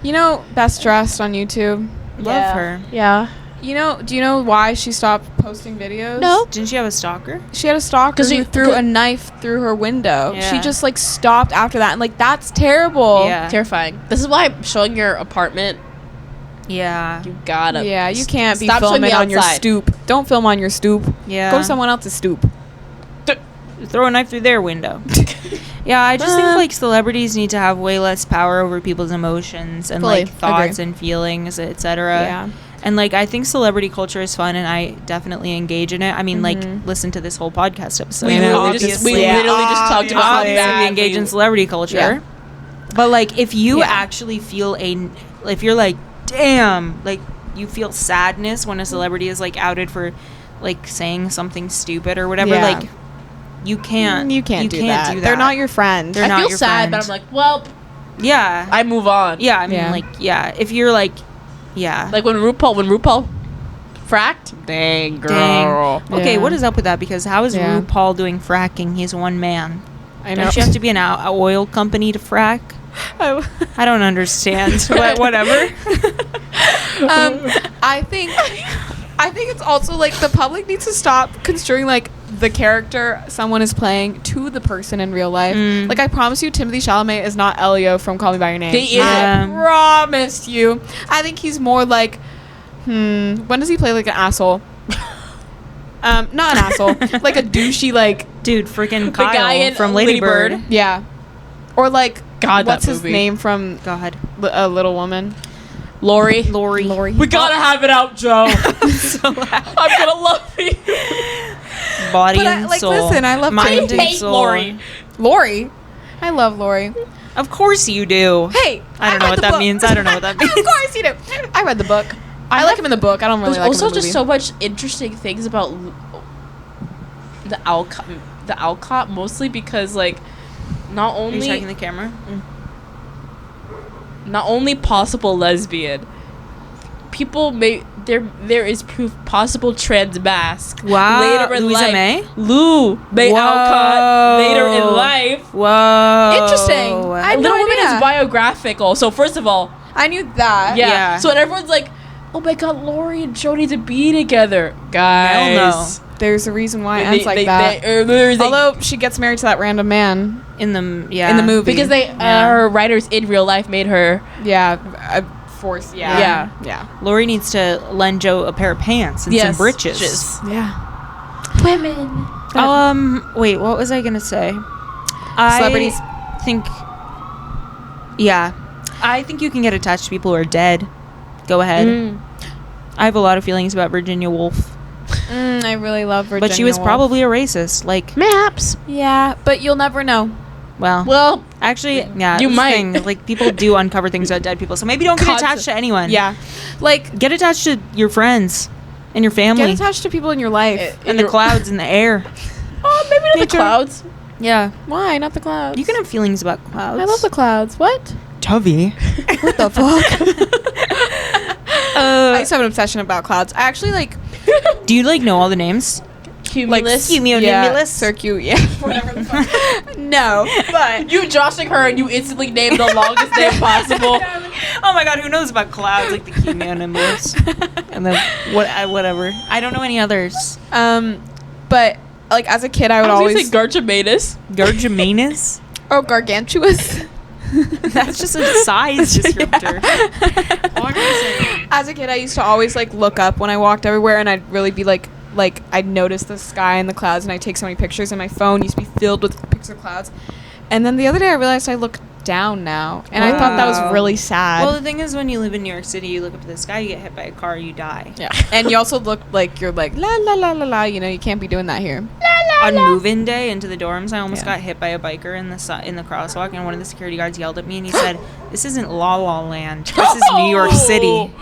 You know, Best Dressed on YouTube? Love her. Yeah. You know, do you know why she stopped posting videos? No. Didn't she have a stalker? She had a stalker who threw a knife through her window. Yeah. She just like stopped after that, and like that's terrible. Yeah. Terrifying. This is why showing your apartment, Yeah. you gotta. Yeah, you can't be stop showing me filming on your outside. stoop. Don't film on your stoop. Yeah. Go to someone else's stoop. Throw a knife through their window. Yeah, I just think like celebrities need to have way less power over people's emotions and Fully like thoughts agree. and feelings, etc. Yeah. And like I think celebrity culture is fun, and I definitely engage in it. I mean, like listen to this whole podcast episode. We literally just talked about how obviously bad we engage in celebrity culture. Yeah. But like if you actually feel if you're like, damn, like you feel sadness when a celebrity is like outed for like saying something stupid or whatever, like you can't do that. They're not your friend. They're I not feel your sad, friend. but I'm like, well, Yeah. I move on. Yeah, I mean like if you're like Like when RuPaul fracked, dang girl. Dang. Okay, Yeah. what is up with that? Because how is Yeah. RuPaul doing fracking? He's one man. I know. Don't you have to be an oil company to frack? I don't understand. But whatever. I think it's also like the public needs to stop construing like the character someone is playing to the person in real life. Like I promise you, Timothée Chalamet is not Elio from Call Me by Your Name. He is. I promise you. I think he's more like, when does he play like an asshole? Not an asshole, like a douchey, like Dude, freaking Kyle guy in from Lady Lady Bird. Bird. yeah, or like God, what's that his movie. name from God. A Little Woman? Lori. Lori. We gotta have it out, Joe. I'm gonna love you. Body But and like, soul. listen, I love Mind and hate soul. Lori. I love Lori. Of course you do. Hey, I don't know read what the that book. means. I don't know what that means. Of course you do. I read the book. I like him in the book. I don't really There's like him also in the movie. just so much interesting things about the Alcott, mostly because like not Are you only checking the camera? not only possible lesbian, people may there is proof possible trans mask. Wow. Later in Louisa life, May? Lou May Whoa. Alcott later in life. Whoa. Interesting. I had Little no Women idea. is biographical. So first of all, I knew that. yeah. Yeah. So when everyone's like, "Oh my God, Lori and Joe need to be together," guys. Hell no. There's a reason why it ends like that. They Although she gets married to that random man In the movie. because her writers in real life made her. force. Yeah. Lori needs to lend Joe a pair of pants and some britches. Yeah. Women. Wait, what was I gonna say? Celebrities. I think you can get attached to people who are dead. Go ahead. I have a lot of feelings about Virginia Woolf, I really love Virginia but she was Woolf. probably a racist. Like, Maps. Yeah, but you'll never know. Well, actually, you that's the might. thing. Like, people do uncover things about dead people, so maybe don't get attached to anyone. Yeah. Like, Get attached to your friends and your family get attached to people in your life. and the clouds and the air. maybe not the Nature. clouds. Yeah. Why not the clouds? You can have feelings about clouds. I love the clouds. What? Dovie. What the fuck? I used to have an obsession about clouds. I actually like. Do you like know all the names? Cumulus. Cumulus. Circu. Yeah. Whatever the fuck. No, but You joshing her and you instantly named the longest name possible. Oh my god, who knows about clouds like the cumulus? And then whatever. I don't know any others. but like as a kid, I would I was always gonna say Garchamanus. Gargamanus? oh gargantuous. That's just a size descriptor. What can I say? As a kid, I used to always like look up when I walked everywhere, and I'd really be like I'd notice the sky and the clouds, and I'd take so many pictures, and my phone used to be filled with pictures of clouds. And then the other day, I realized I look down now, and I thought that was really sad. Well, the thing is, when you live in New York City, you look up to the sky, you get hit by a car, you die. yeah, and you also look like you're like la la la la la. You know, you can't be doing that here. On move-in day into the dorms, I almost Yeah. got hit by a biker in the crosswalk, and one of the security guards yelled at me, and he said, "This isn't La La Land. This is New York City."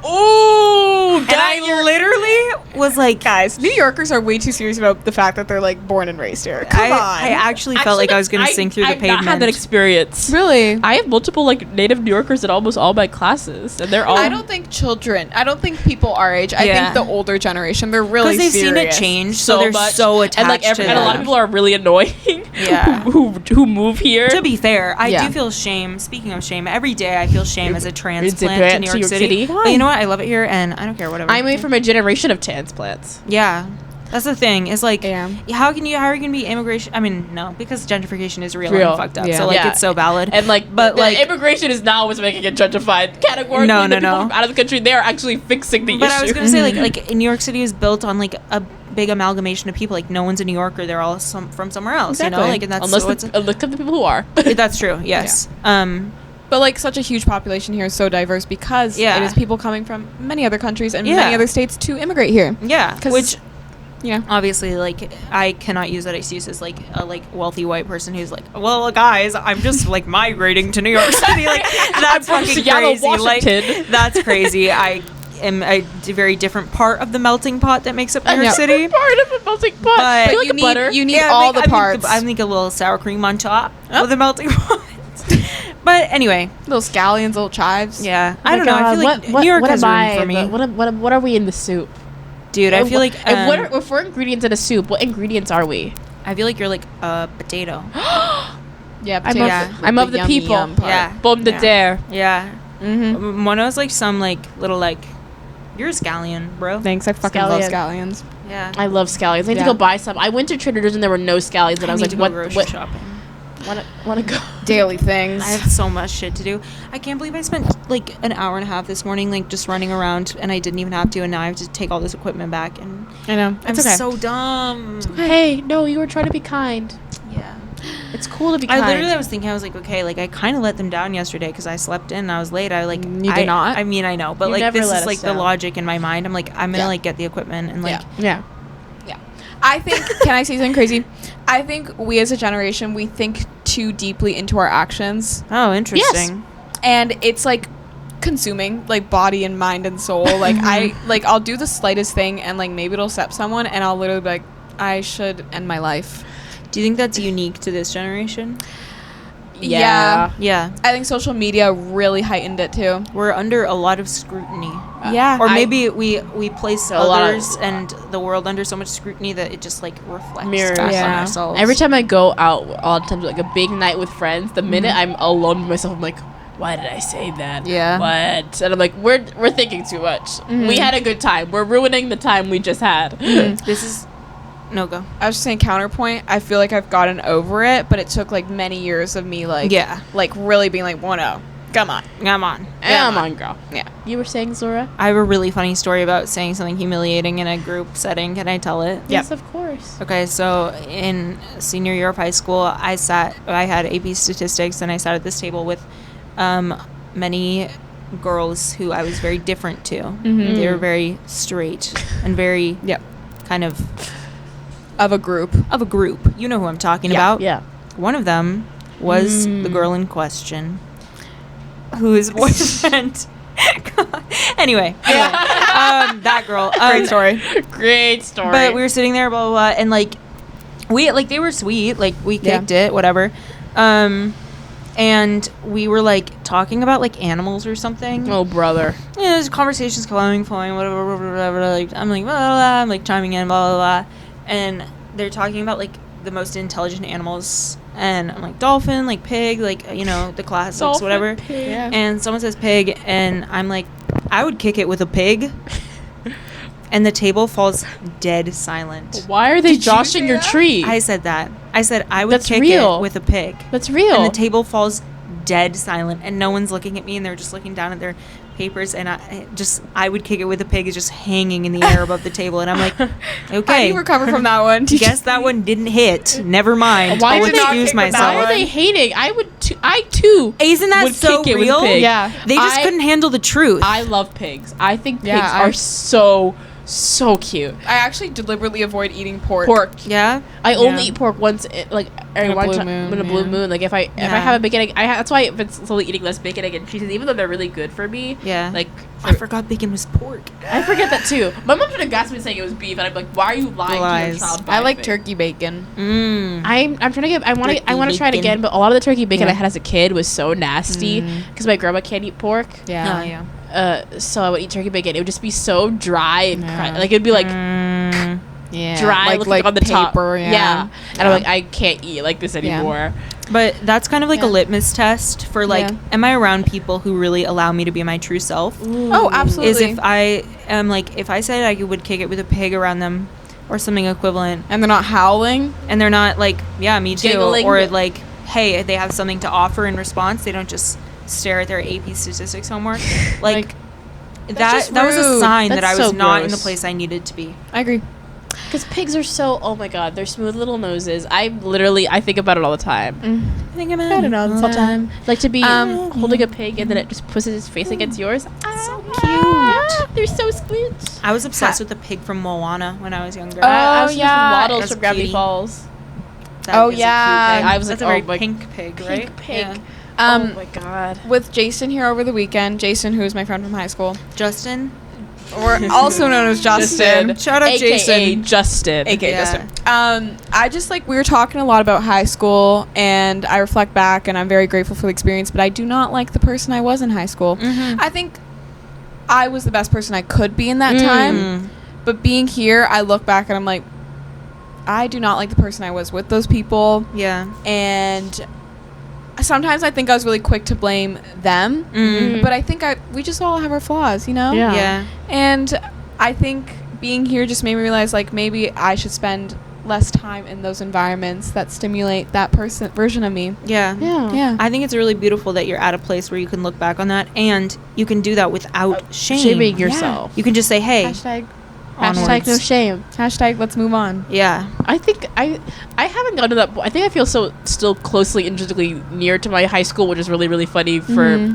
Oh, And I literally was like, Guys, New Yorkers are way too serious about the fact that they're like born and raised here. Come on. I actually felt like I was going to sink through the pavement. I've not had that experience. Really? I have multiple like native New Yorkers in almost all my classes, and they're all. I don't think children. I don't think people our age. I Yeah. think the older generation. They're really Because they've serious. seen it change, so they're much. so attached and like to and a lot of people are really annoying. Yeah. who move here. To be fair, I Yeah. do feel shame. Speaking of shame, every day I feel shame as a transplant Transplant to New York City. Why? But you know what? I love it here, and I don't care, whatever. I'm away from a generation of transplants. Yeah. That's the thing. Is like, Yeah. how are you gonna be immigration? I mean, no, because gentrification is real, Real. and fucked up. Yeah. So like, Yeah. it's so valid. And like, But, the like- immigration is now what's making it gentrified. Categorically, No, the no, people no. from out of the country, they are actually fixing the But issue. I was gonna say like New York City is built on like a big amalgamation of people. Like no one's a New Yorker; they're all from somewhere else. You know, Exactly. like and that's unless so it's, look at the people who are. that's true. Yes. But like such a huge population here is so diverse because Yeah. it is people coming from many other countries and Yeah. many other states to immigrate here. Yeah. 'Cause- Which Yeah. obviously, like, I cannot use that excuse as like a wealthy white person who's like, well, guys, I'm just like migrating to New York City. Like that's from fucking Seattle, crazy. Like Washington. that's crazy. I am a very different part of the melting pot that makes up New York Yeah. City. part of a melting pot. But I feel But like you a need butter. you need Yeah, all like, the parts. I make a little sour cream on top Oh. of the melting pot. But anyway, little scallions, little chives. yeah, Oh I don't know. I feel like New York has room for me, What are we in the soup? dude. I feel like if we're ingredients in a soup, what ingredients are we? I feel like you're like a potato. Yeah, I'm potato of- with I'm of the yummy people. yum part. Yeah. Pomme de Yeah. terre. Yeah, Mm-hmm. Mono's like some like little like you're a scallion, bro. Thanks. I fucking love Scallion. scallions. Yeah, I love scallions. I need Yeah. to go buy some. I went to Trader Joe's and there were no scallions, and I was need like, to go "What? grocery What? shopping. Want to go?" Daily things. I have so much shit to do. I can't believe I spent like an hour and a half this morning like just running around, and I didn't even have to, and now I have to take all this equipment back, and I know. I'm It's okay. so dumb. Hey, no, you were trying to be kind. Yeah. It's cool to be I kind. literally was thinking, I was like, okay, like I kind of let them down yesterday because I slept in and I was late. I like You did not? I mean, I know, but You like never this let is us like the down. logic in my mind. I'm like, I'm gonna Yeah. like get the equipment and like Yeah. yeah. I think, can I say something crazy? I think we as a generation, we think too deeply into our actions. oh, interesting. And it's like consuming, like body and mind and soul. Like I'll do the slightest thing and like maybe it'll upset someone and I'll literally be like, I should end my life. Do you think that's unique to this generation? Yeah. Yeah, I think social media really heightened it too. we're under a lot of scrutiny. Yeah. Or maybe we place A lot of- others and the world under so much scrutiny that it just like reflects Mirrors. back on Yeah. ourselves. Every time I go out, a lot of times like a big night with friends, the minute I'm alone with myself, I'm like, why did I say that? Yeah. What? And I'm like, we're thinking too much. We had a good time. We're ruining the time we just had. this is no go. I was just saying counterpoint. I feel like I've gotten over it, but it took like many years of me like like really being like, no, come on. Come on. Come on, girl. Yeah. You were saying, Zora? I have a really funny story about saying something humiliating in a group setting. Can I tell it? Yes, of course. Okay, so in senior year of high school, I had AP statistics, and I sat at this table with many girls who I was very different to. Mm-hmm. They were very straight and very kind of Of a group. of a group. You know who I'm talking Yeah. about. Yeah. One of them was the girl in question, whose boyfriend. anyway, that girl. Great story. Great story. But we were sitting there, blah blah blah, and like we like they were sweet. Like we kicked it, whatever. And we were like talking about like animals or something. Oh, brother. Yeah, there's conversations flowing, whatever. Like I'm like blah, blah, blah, I'm like chiming in, blah blah blah, and they're talking about like the most intelligent animals, and I'm like dolphin, like pig, like you know the classics, Dolphin, whatever. pig. Yeah. And someone says pig, and I'm like, I would kick it with a pig. And the table falls dead silent. Why are they Did you joshing say your that? tree? I said that. I said I would That's kick real. it with a pig. That's real. And the table falls dead silent, and no one's looking at me, and they're just looking down at their papers, and I would kick it with a pig is just hanging in the air above the table, and I'm like, How do okay, you recover from that one? guess that one didn't hit. Never mind. Why I'll did not excuse kick with that myself. Why are one? they hating? I too. Isn't that would so kick it with real? pig. Yeah. They just I- couldn't handle the truth. I love pigs. I think pigs Yeah, are so cute. I actually deliberately avoid eating pork. Pork. yeah. I only Yeah. eat pork once, like every a one blue time moon, in a blue yeah. moon. Like if I Yeah. have a bacon egg, that's why I've been slowly eating less bacon, egg, and cheeses, even though they're really good for me. Yeah. Like I forgot bacon was pork. I forget that too. My mom should have gassed me saying it was beef, and I'm like, why are you lying Lies. to your child? I like thing? turkey bacon. Mm. I'm trying to get. I want Turkey to try it bacon. again, but a lot of the turkey bacon Yeah. I had as a kid was so nasty because my grandma can't eat pork. Yeah. Oh, yeah. So I would eat turkey bacon. It would just be so dry and Yeah. like it'd be like Mm. Yeah. dry, like on the top. paper, yeah. And I'm like, I can't eat like this anymore. But that's kind of like Yeah. a litmus test for like, Yeah. am I around people who really allow me to be my true self? Oh, absolutely. Is if I am like, if I said I would kick it with a pig around them or something equivalent, and they're not howling. and they're not like, yeah, me too, Giggling. or like, hey, they have something to offer in response. They don't just stare at their AP statistics homework. Like just that was a rude. sign that That's I was so not in the gross. place I needed to be. I agree. Because pigs are so, oh my god, they're smooth little noses. I think about it all the time. I think I'm I don't know, all the time. Like to be Um, holding a pig and then it just pushes its face against yours. So Yeah, they're so sweet. I was obsessed with the pig from Moana when I was younger. I was yeah. Waddles That's from Gravity cutie. Falls. That Oh, is a cute yeah. pig. I was That's like, a very oh my- pink pig, right? pig. Yeah. Oh my god. With Jason here over the weekend, Jason, who is my friend from high school, Justin. or also known as Justin. Shout out AKA Jason. Justin. AKA Yeah. Justin. I just like we were talking a lot about high school, and I reflect back, and I'm very grateful for the experience. But I do not like the person I was in high school. Mhm. I think I was the best person I could be in that time. Mm. But being here, I look back and I'm like, I do not like the person I was with those people, Yeah. and sometimes I think I was really quick to blame them. Mm. But I think we just all have our flaws, you know? Yeah. Yeah. And I think being here just made me realize, like, maybe I should spend less time in those environments that stimulate that version of me. Yeah. Yeah. Yeah. I think it's really beautiful that you're at a place where you can look back on that, and you can do that without shame. Shaming yourself. You can just say, "Hey, Hashtag Hashtag no onwards." shame. let's move on. Yeah. I think I haven't gotten to that point. I think I feel still closely intrinsically near to my high school, which is really, really funny for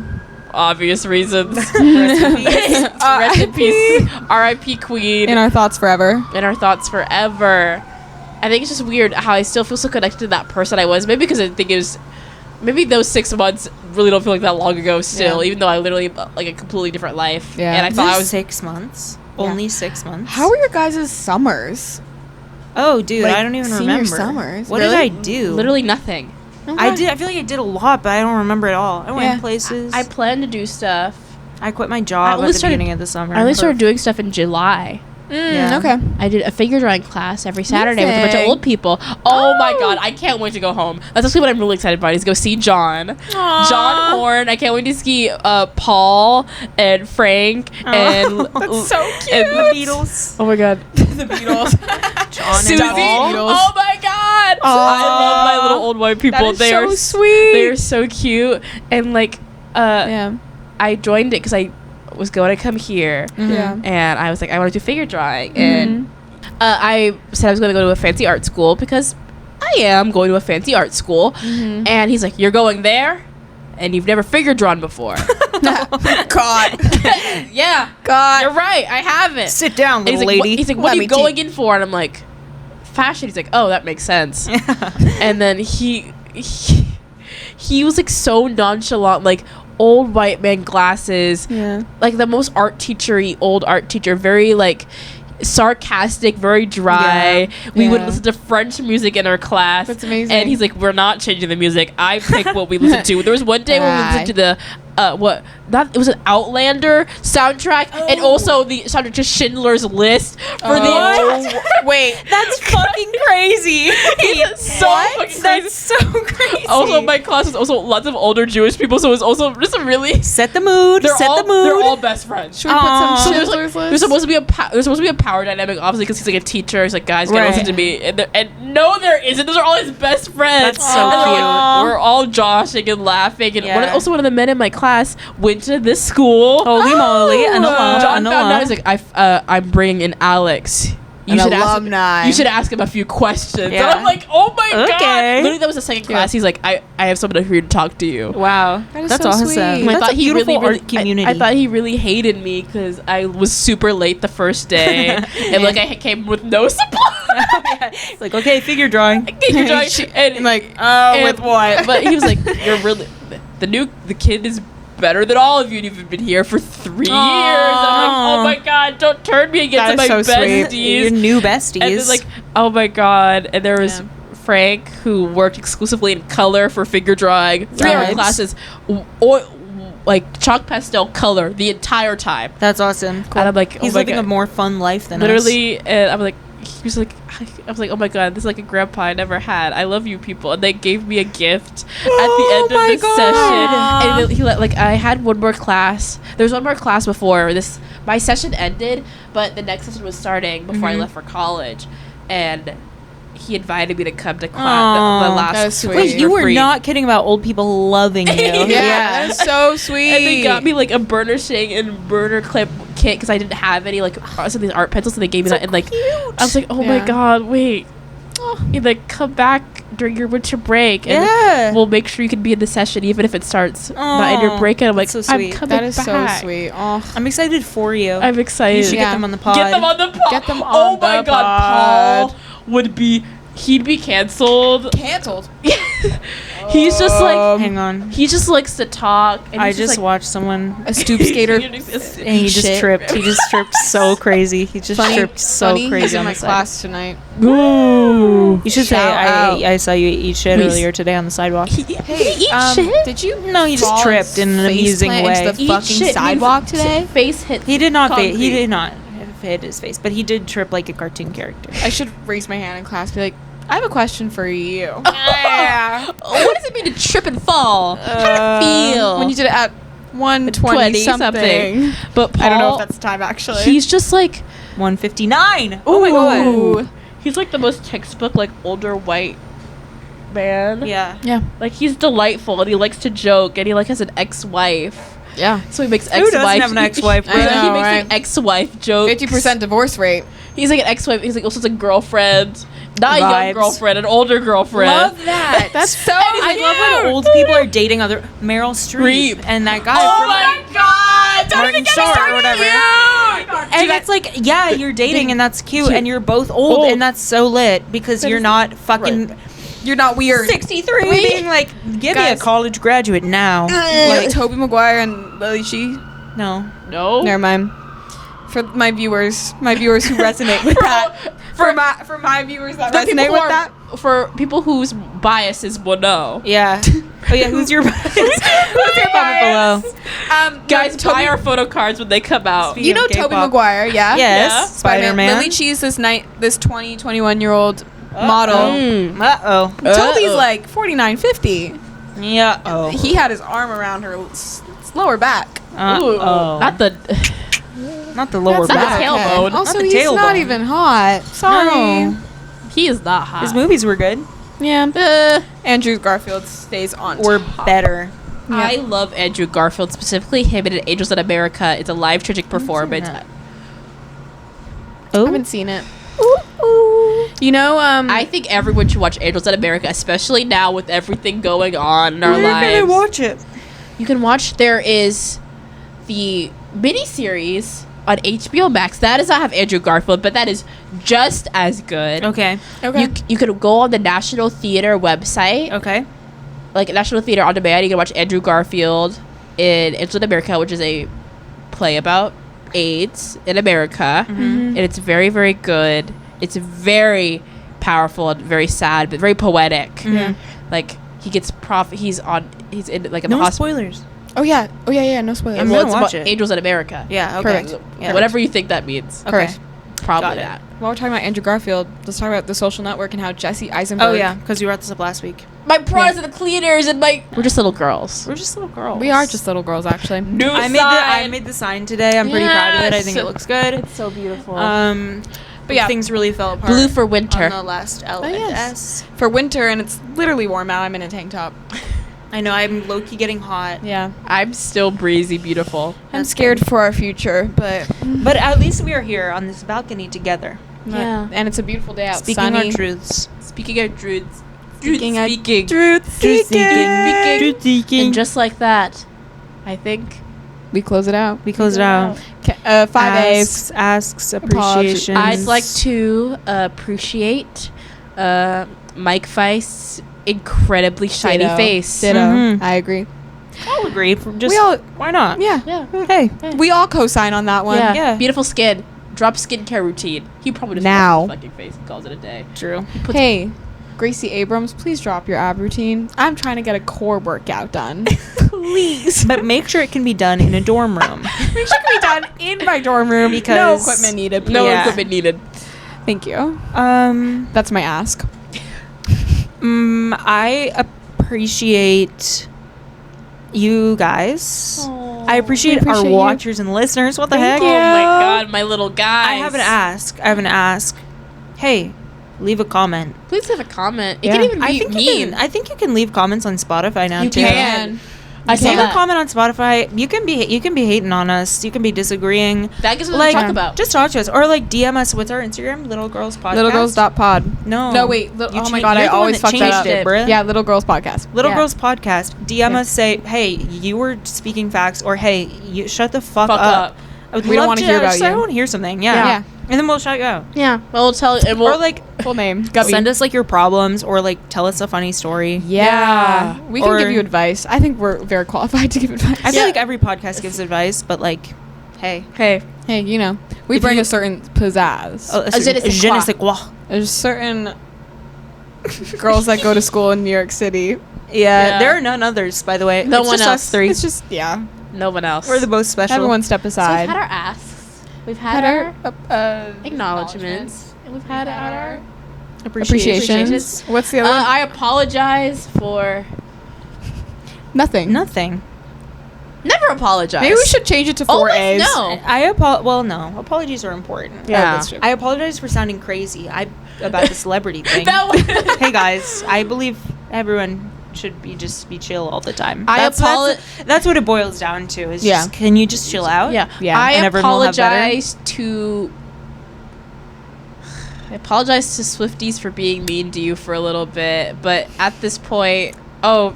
obvious reasons. Rest in peace. R.I.P. Queen. In our thoughts forever. In our thoughts forever. I think it's just weird how I still feel so connected to that person I was. Maybe because I think it was, maybe those 6 months really don't feel like that long ago still, Yeah. even though I literally like a completely different life. Yeah. And I thought I was 6 months. Yeah. Only 6 months. How were your guys' summers? Oh, dude, Like, I don't even senior remember. summers? What Really? did I do? literally nothing. I feel like I did a lot, but I don't remember it all. I went Yeah. places. I planned to do stuff. I quit my I job only at the started- beginning of the summer. I only started doing stuff in July. Yeah. Okay. I did a figure drawing class every Saturday with a bunch of Amazing. old people. Oh my god, I can't wait to go home. That's actually what I'm really excited about, is go see John. John Horn. I can't wait to see Paul and Frank and That's so cute. and The Beatles. oh my god. The Beatles. John Susie. and Paul. Beatles. Oh my god. I love my little old white people. That is They so are sweet. They are so cute. And like Yeah. I joined it because I was going to come here. Yeah. And I was like, I want to do figure drawing. And I said I was going to go to a fancy art school because I am going to a fancy art school. And he's like, you're going there? And you've never figure drawn before. God. Yeah. God. You're right. I haven't. Sit down, And he's little like, lady. he's like, what Let are me you going in for? And I'm like, fashion. He's like, oh, that makes sense. And then he was like so nonchalant, like old white man glasses, Yeah. like the most art teacher-y old art teacher, very like sarcastic, very dry. We would Yeah. listen to French music in our class. That's amazing. And he's like, we're not changing the music. I pick what we listen to. There was one day when we listened to the it was an Outlander soundtrack, and also the soundtrack to Schindler's List for Wait, That's fucking crazy. so fucking crazy. That's so crazy. Also, my class was also lots of older Jewish people, so it was also just a really. Set the mood. They're Set all the mood. they're all best friends. should we put Aw. some So Schindler's there's List? supposed to be a power dynamic, obviously, because he's like a teacher. He's like, guys, gotta Right. listen to me. And no, there isn't. Those are all his best friends. That's so And they're like, cute. we're all joshing and laughing. And Yeah. also one of the men in my class went to this school. Holy moly. An alum. John An found out. alum. He's like, I'm bringing in Alex. An alumni. You should ask him a few questions. Yeah. And I'm like, oh my Okay. god! Literally, that was the second class. He's like, I have someone here to talk to you. Wow. That is That's so awesome. sweet. And That's a beautiful really, art community. I thought he really hated me because I was super late the first day, and like I came with no supply. Like, okay, figure drawing. and like, with what? But he was like, "You're really the kid is better than all of you, and you've been here for 3 years." I'm like, "Oh my god, don't turn me against That my is so sweet. besties." Your new besties. And then like, oh my god, and there was. Yeah. Frank, who worked exclusively in color for figure drawing, 3-hour Vibes. classes, or like chalk pastel color the entire time. That's awesome. And I'm like, He's oh my living god. a more fun life than us. Literally, and I'm like, he was like, I was like, oh my god, this is like a grandpa I never had. I love you people, and they gave me a gift at the end of this session. And he like, I had one more class. There was one more class before this. My session ended, but the next session was starting before I left for college, and he invited me to come to class. The last that is two sweet. Wait, classes you for were free. not kidding about old people loving you. Yeah, that's so sweet. And they got me like a burnishing and burner clip kit because I didn't have any like some of these art pencils, so they gave me that. And like, I was like, oh my Yeah. god, wait. And like, come back during your winter break, and Yeah. we'll make sure you can be in the session even if it starts not in your Aw, break. And I'm like, that's so I'm sweet. coming That is back. so sweet. Oh, I'm excited for you. I'm excited. You should Yeah. get them on the pod. Get them on the pod. Get them Oh on my the god, pod. Paul would be. He'd be canceled. canceled. He's just like. Hang on. He just likes to talk. And I he's just like, watched someone A stoop skater. and he just Shit. tripped. He just tripped so crazy. He just tripped so funny, crazy he's in on my the side. class tonight. Ooh. You should say Shout out. I saw you eat shit Wait, earlier today on the sidewalk. Hey, eat shit? did you? No, he just fall tripped in an face amusing plant way. Into the Eat fucking shit sidewalk means today. Face hit. He did not. He Concrete. did not hit his face, but he did trip like a cartoon character. I should raise my hand in class. Be like, I have a question for you. Yeah. What does it mean to trip and fall? How do you feel? When you did it at 1:20 20 something. But Paul, I don't know if that's the time actually. he's just like 159. oh my god. Ooh. He's like the most textbook like older white man. Yeah. Yeah. Like he's delightful and he likes to joke and he like has an ex-wife. Yeah. So he makes Who doesn't ex-wife. have an ex-wife, He, bro? I he know, makes right? like ex-wife jokes. 50% divorce rate. He's like an ex-wife. He's like also a girlfriend, not a young Vibes. girlfriend, an older girlfriend. Love that. That's so I love when old people are dating other Meryl Streep Streep. and that guy Oh from my god! Don't Martin even get me Short started or whatever. with you! And it's like, yeah, you're dating and that's cute, Cute. and you're both old, Old. and that's so lit because you're not fucking You're not weird. 63 being like, give me a Guys. college graduate now. Like Tobey Maguire and Lily Shee. No. No. Never mind. For my viewers who resonate with that. For my viewers that The people resonate who with are- that. For people whose bias is moineau. Yeah. Oh yeah, who's your who's your comment below? Guys, Toby- buy our photo cards when they come out. Speaking You know of Tobey K-pop. Maguire, yeah? Yes, Yeah. Spider-Man. Lily Cheese, this 20, 21-year-old model. Mm. Uh-oh. Toby's Uh-oh. like 49, 50. Yeah. Oh. He had his arm around her lower back. Uh-oh. Not the. Not the lower That's not back. the tailbone. Also, Not the he's not tailbone. even hot. Sorry. No. He is not hot. His movies were good. Yeah. Andrew Garfield stays on Or top. better. I love Andrew Garfield, specifically him in Angels in America. It's a live tragic performance. that. I Oh. haven't seen it. You know, I think everyone should watch Angels in America, especially now with everything going on in our Where can I lives. watch it? You can watch. There is the miniseries on HBO Max. That does not have Andrew Garfield, but that is just as good. Okay. You could go on the National Theater website, Okay. like National Theater on Demand. You can watch Andrew Garfield in Angels in America, which is a play about AIDS in America, Mm-hmm. and it's very, very good. It's very powerful and very sad, but very poetic. Yeah. Like he gets he's in like in No the hospital. spoilers. Oh yeah. No spoilers. I'm Well, gonna it's watch about it. angels in America. Yeah. Okay. Perfect. Yeah. Whatever you think that means. Okay. Correct. Probably Got it. that. While we're talking about Andrew Garfield, let's talk about The Social Network and how Jesse Eisenberg. Oh yeah, because you brought this up last week. My bras and the cleaners and my. We're just little girls. We're just little girls. We are just little girls, actually. New I made the sign today. I'm pretty proud of it. I think it Yes. looks good. It's so beautiful. But yeah. Things really fell apart. Blue for winter. On the last L and yes. S. For winter, and it's literally warm out. I'm in a tank top. I know. I'm low key getting hot. Yeah. I'm still breezy, beautiful. I'm That's scared for our future, but But at least we are here on this balcony together, Yeah. and it's a beautiful day out. speaking sunny. our truths. Speaking of truths. Speaking of Speaking. Truth Speaking. And just like that, I think We close it out. We close it out. 5 A's. Asks appreciation. I'd like to appreciate Mike Feist's incredibly shiny Ditto. face. Ditto. Mhm. I agree. I'll agree. Just We all- why not? Yeah. Yeah. Hey. We all co-sign on that one. Yeah. Yeah. Beautiful skin. Drop skincare routine. He probably just Now. washes his fucking face and calls it a day. True. Hey, Gracie Abrams, please drop your ab routine. I'm trying to get a core workout done. Please. But make sure it can be done in a dorm room. Make sure it can be done in my dorm room. No Because- equipment needed. No Yeah. equipment needed. Thank you. That's That's my ask. I appreciate you guys. I appreciate, We appreciate our you. watchers and listeners. What the Thank heck? you. Oh my god, my little guys. I have an ask. Hey, leave a comment. Please leave a comment. It Yeah. can even be I think mean. I think you can leave comments on Spotify now You too. can. I saw Leave a that. comment on Spotify. You can be hating on us. You can be disagreeing. That gives us Like, what to talk about. just talk to us or like DM us. What's our Instagram? Little Girls Podcast. Littlegirls.pod. No. No, wait. You Oh my cha- god, you're I the one always that fuck that up. changed it, bruh. Yeah, Little Girls Podcast. Little Yeah. Girls Podcast. DM Yeah. us. Say, hey, you were speaking facts, or hey, you shut the fuck Fuck up. I would We don't love wanna to hear about I you. want to hear something. Yeah. Yeah. And then we'll shout you out. Yeah. Well, we'll tell and we'll Or like Full name. Gubby. send us like your problems, or like tell us a funny story. Yeah. We can Or- give you advice. I think we're very qualified to give advice. I feel Yeah. like every podcast gives advice, but like, hey, Hey. Hey, you know, we If bring you- a certain pizzazz. a je ne sais je ne quoi. sais quoi. There's certain girls that go to school in New York City. Yeah, there are none others, by the way. No It's one just else. us three. It's just, yeah. No one else. We're the most special. Everyone step So we've aside. had our asks. We've had our acknowledgements. And we've had our appreciations. What's the other one? I apologize for Nothing. Nothing. never apologize. Maybe we should change it to 4 Almost A's. no. Well, no. Apologies are important. Yeah. that's true. I apologize for sounding crazy. About the celebrity thing. That was- Hey guys, I believe everyone should just be chill all the time. I That's what it boils down to. Is Yeah. just, can you just chill out? Yeah. Yeah. I And everyone will have better. apologize to Swifties for being mean to you for a little bit, but at this point, I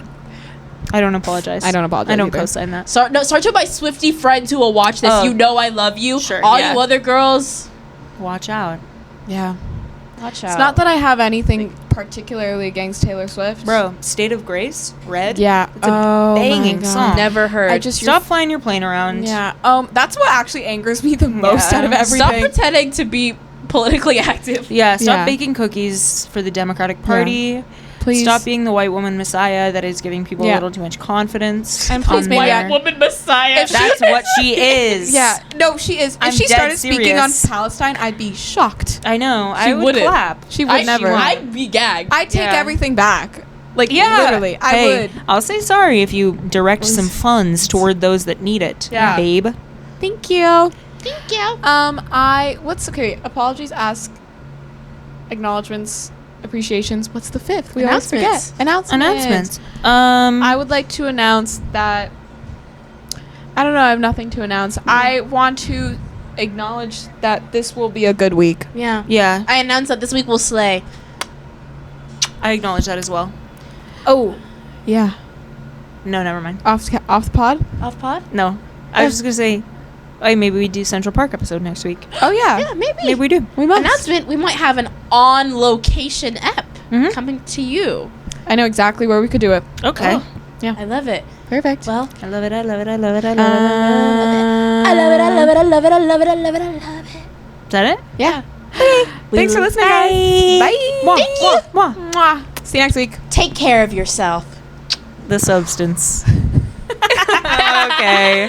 don't apologize. I don't apologize I don't either. co-sign that. sorry to my Swiftie friends who will watch this. Oh. You know I love you. Sure, All yeah. you other girls, Watch out, Yeah. watch out. It's not that I have anything particularly against Taylor Swift. bro. State of Grace, Red. Yeah. It's a banging song. Never heard. I just Stop flying your plane around. Yeah. That's what actually angers me the most Yeah. out of everything. Stop pretending to be politically active. Yeah, stop Yeah. baking cookies for the Democratic Party. Please. Stop being the white woman messiah that is giving people a Yeah. little too much confidence. And please on maybe their- I- woman messiah. If That's what she is. Yeah. No, she is. If I'm she dead started speaking on serious. Palestine, I'd be shocked. I know. She I would wouldn't. clap. She would never. I'd be gagged. I'd take Yeah. everything back. Like, Yeah, literally. I Hey, would. I'll say sorry if you direct some funds toward those that need it. Yeah. Babe. Thank you. Thank you. Apologies, ask, acknowledgements, appreciations. What's the fifth? We always Announcements. forget. Announcements. Announcements. I would like to announce that. I don't know. I have nothing to announce. I want to acknowledge that this will be a good week. Yeah. Yeah, I announced that this week will slay. I acknowledge that as well. Oh, yeah. No, never mind. Off the pod. Off pod? No. I was just going to say, maybe we do Central Park episode next week. Oh yeah. Yeah, maybe. Maybe we do. We must. Announcement, we might have an on-location ep Mhm. coming to you. I know exactly where we could do it. Okay. Oh, Yeah. I love it. Perfect. Well, I love it. I love it. I love it. I love it. I love it. I love it. I love it. I love it. I love it. I love it. Is that it? Yeah. Thanks for listening, guys. Bye. Mwah, mwah, mwah. Mwah. See you next week. Take care of yourself. The substance. Okay.